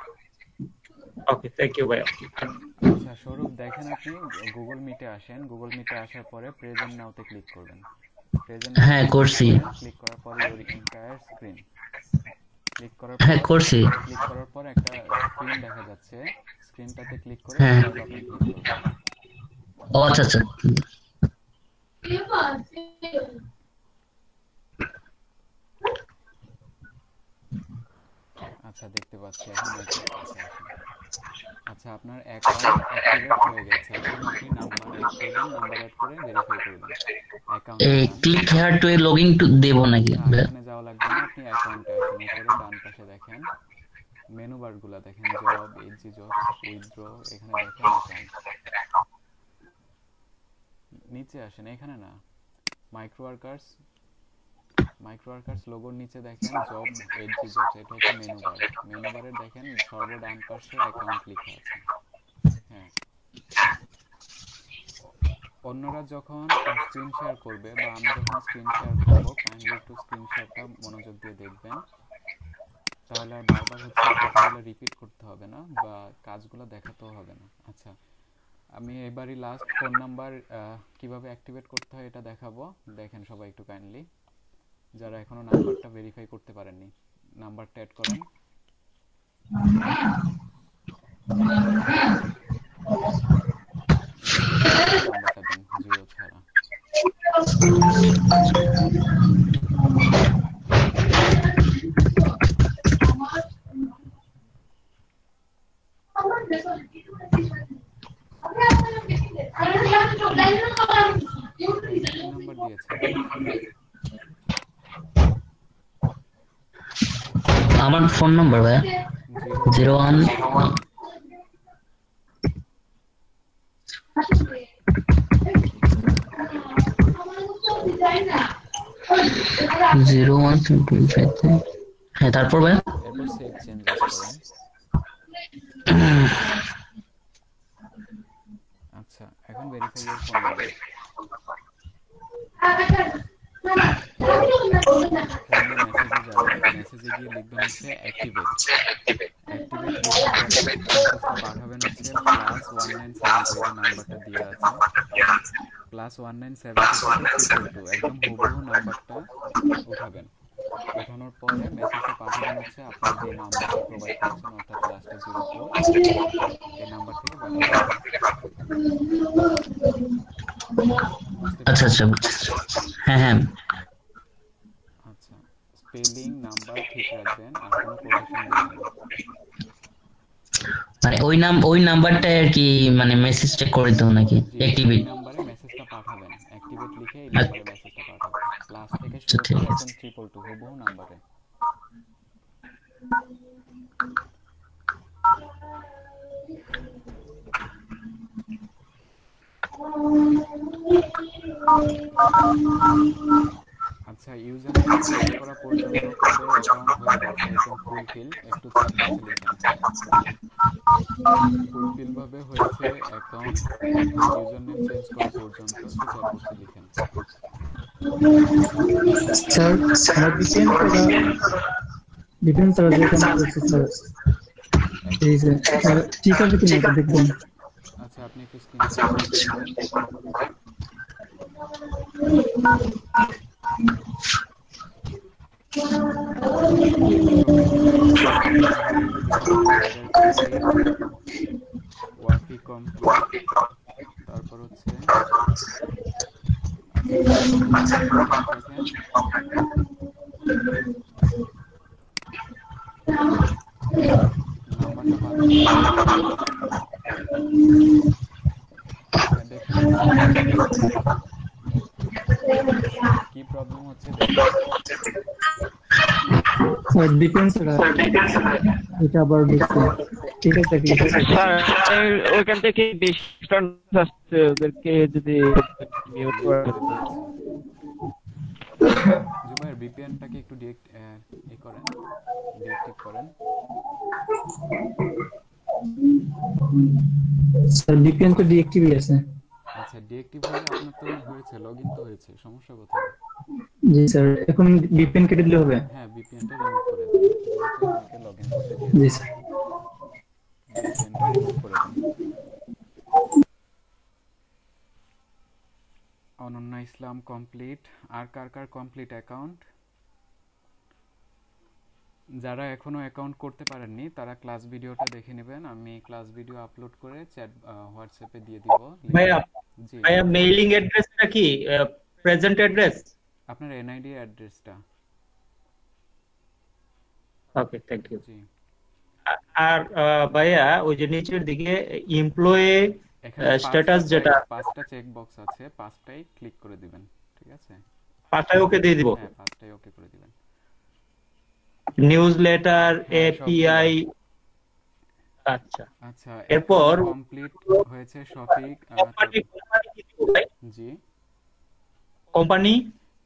Okay, thank you ভাই। আচ্ছা স্বরূপ, দেখেন আপনি গুগল মিটে আসেন, গুগল মিটে আসার পরে প্রেজেন্ট নাওতে ক্লিক করবেন। প্রেজেন্ট হ্যাঁ করছি। ক্লিক করার পরে ইউর এন্টায়ার স্ক্রিন ক্লিক করার হ্যাঁ করছি। ক্লিক করার পর একটা স্ক্রিন দেখা যাচ্ছে, স্ক্রিনটাতে ক্লিক করে হ্যাঁ। শেয়ার বাটন ক্লিক করবেন। ও আচ্ছা আচ্ছা। আচ্ছা দেখতে পাচ্ছি এখন নেটওয়ার্ক আছে। আচ্ছা আপনার অ্যাকাউন্ট অ্যাক্টিভেট হয়ে গেছে, এখন আপনি নাম্বার অ্যাড করবেন, নাম্বার অ্যাড করে ভেরিফাই করবেন অ্যাকাউন্ট। এই click here to login to দেব নাকি? এখানে যাওয়া লাগবে না, আপনি অ্যাকাউন্টে আসুন। উপরে ডান পাশে দেখেন মেনু বারগুলো দেখেন, জব, এইচজি জবস, উইথড্র, এখানে দেখেন অ্যাকাউন্ট। নিচে আসেন, এখানে না, মাইক্রো ওয়ার্কার্স লোগোর নিচে দেখেন জব, এইচজি জবস, এটা হচ্ছে মেনু বার। মেনু বারে দেখেন সর্ব ডান পাশে অ্যাকাউন্ট লেখা আছে। হ্যাঁ, অন্যরা যখন স্ক্রিন শেয়ার করবে বা আমি যখন স্ক্রিন শেয়ার করব, কাইন্ডলি একটু স্ক্রিন শেয়ারটা মনোযোগ দিয়ে দেখবেন, তাহলে আর বারবার হচ্ছে কথাগুলো রিপিট করতে হবে না বা কাজগুলো দেখাতেও হবে না। আচ্ছা আমি এবারই লাস্ট ফোন নাম্বার কিভাবে অ্যাক্টিভেট করতে হয় এটা দেখাবো, দেখেন সবাই একটু কাইন্ডলি। যারা এখনো নাম্বারটা ভেরিফাই করতে পারেননি, নাম্বারটা অ্যাড করেন। নাম্বারটা দেন 0 ছাড়া। নাম্বার দিয়েছে আমার ফোন নাম্বার ভাই 01 0125। হ্যাঁ তারপর ভাই এরপর সেভ চেঞ্জেস করেন। আচ্ছা এখন ভেরিফাই ইওর ফোন নাম্বার। মেসেজে গিয়ে লিখবেন হচ্ছে অ্যাক্টিভেট। মেসেজটা পাঠাবেন হচ্ছে +1972, এই নাম্বারটা দেওয়া আছে, +1972 একদম হুবহু নাম্বারটা উঠাবেন। ওঠানোর পরে মেসেজটা পাঠাবেন হচ্ছে আপনার যে নাম্বারটা প্রোভাইড করেছেন, অর্থাৎ লাস্টে 04, এই নাম্বার থেকে পাঠাবেন। আচ্ছা আচ্ছা হ্যাঁ হ্যাঁ। আচ্ছা স্পেলিং নাম্বার ঠিক রাখবেন, আর কোনো কোটেশন দিবেন না। মানে ওই নাম্বারটা আর কি, মানে মেসেজটা করে দাও নাকি অ্যাক্টিভেট? নাম্বারে মেসেজটা পাঠাবেন, অ্যাক্টিভেট লিখে এই নাম্বারে মেসেজটা পাঠাবেন, প্লাস থেকে শুরু করে একদম 222 হুবহু নাম্বারে। আচ্ছা ইউজার নেম চেঞ্জ করা পর্যন্ত তাদের অ্যাকাউন্ট হয়ে গেছে একদম ফুলফিল, একটু চাপ দিতে লিখেন ফুলফিল ভাবে হয়েছে অ্যাকাউন্ট, ইউজার নেম চেঞ্জ করা পর্যন্ত একটু চাপ দিতে লিখেন। স্যার আমার ডিফেন্স স্যার যেখানে করছে স্যার এই যে ঠিক আছে কিনা এটা দেখবেন। আচ্ছা আপনি একটু স্ক্রিন ওয়াইফি কমপ্লিট, তারপর হচ্ছে কি প্রবলেম হচ্ছে ডিফেন্স এটা আবার দেখছি। ঠিক আছে স্যার ওইখান থেকে বেশি আসছে, ওদেরকে যদি মিউট করে জুবাইর ভিপিএনটাকে একটু ডিএক্টিভ করেন। স্যার ভিপিএন তো ডিএক্টিভই আছে। আচ্ছা, ডিএক্টিভ হলে আপনার তো হয়েছে, লগইন তো হয়েছে, সমস্যা কোথায়? জি স্যার, এখন ভিপিএন কেটে দিলে হবে? হ্যাঁ, ভিপিএনটা রিমুভ করে দিন, যেহেতু আমাকে লগইন করতে জি দিয়েছে। স্যার। ভিপিএনটা রিমুভ করে দিন। অনন্যা ইসলাম কমপ্লিট। আর কার কার কমপ্লিট অ্যাকাউন্ট? যারা এখনো অ্যাকাউন্ট করতে পারেননি তারা ক্লাস ভিডিওটা দেখে নেবেন, আমি ক্লাস ভিডিও আপলোড করে চ্যাট হোয়াটসঅ্যাপে দিয়ে দিব। ভাইয়া জি, ভাইয়া মেইলিং অ্যাড্রেসটা কি প্রেজেন্ট অ্যাড্রেস? আপনার এনআইডি অ্যাড্রেসটা। ওকে, থ্যাংক ইউ। জি, আর ভাইয়া ওই যে নিচের দিকে এমপ্লয়ি এখানে স্ট্যাটাস যেটা 5টা চেক বক্স আছে, 5টাই ক্লিক করে দিবেন, ঠিক আছে? 5টাই ওকে দিয়ে দিব। হ্যাঁ, 5টাই ওকে করে দিবেন। নিউজ লেটার, হ্যাঁ, সব এপিআই। আচ্ছা আচ্ছা, এরপর কমপ্লিট হয়েছে শফিক। কোম্পানি কি দিব ভাই? জি,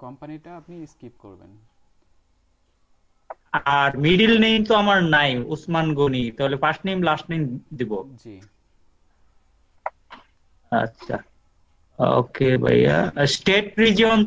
কোম্পানিটা আপনি স্কিপ করবেন। আর মিডল নেম তো আমার নাই, উসমান গনি, তাহলে ফার্স্ট নেম লাস্ট নেম দিব। জি, আচ্ছা ওকে ভাইয়া। State region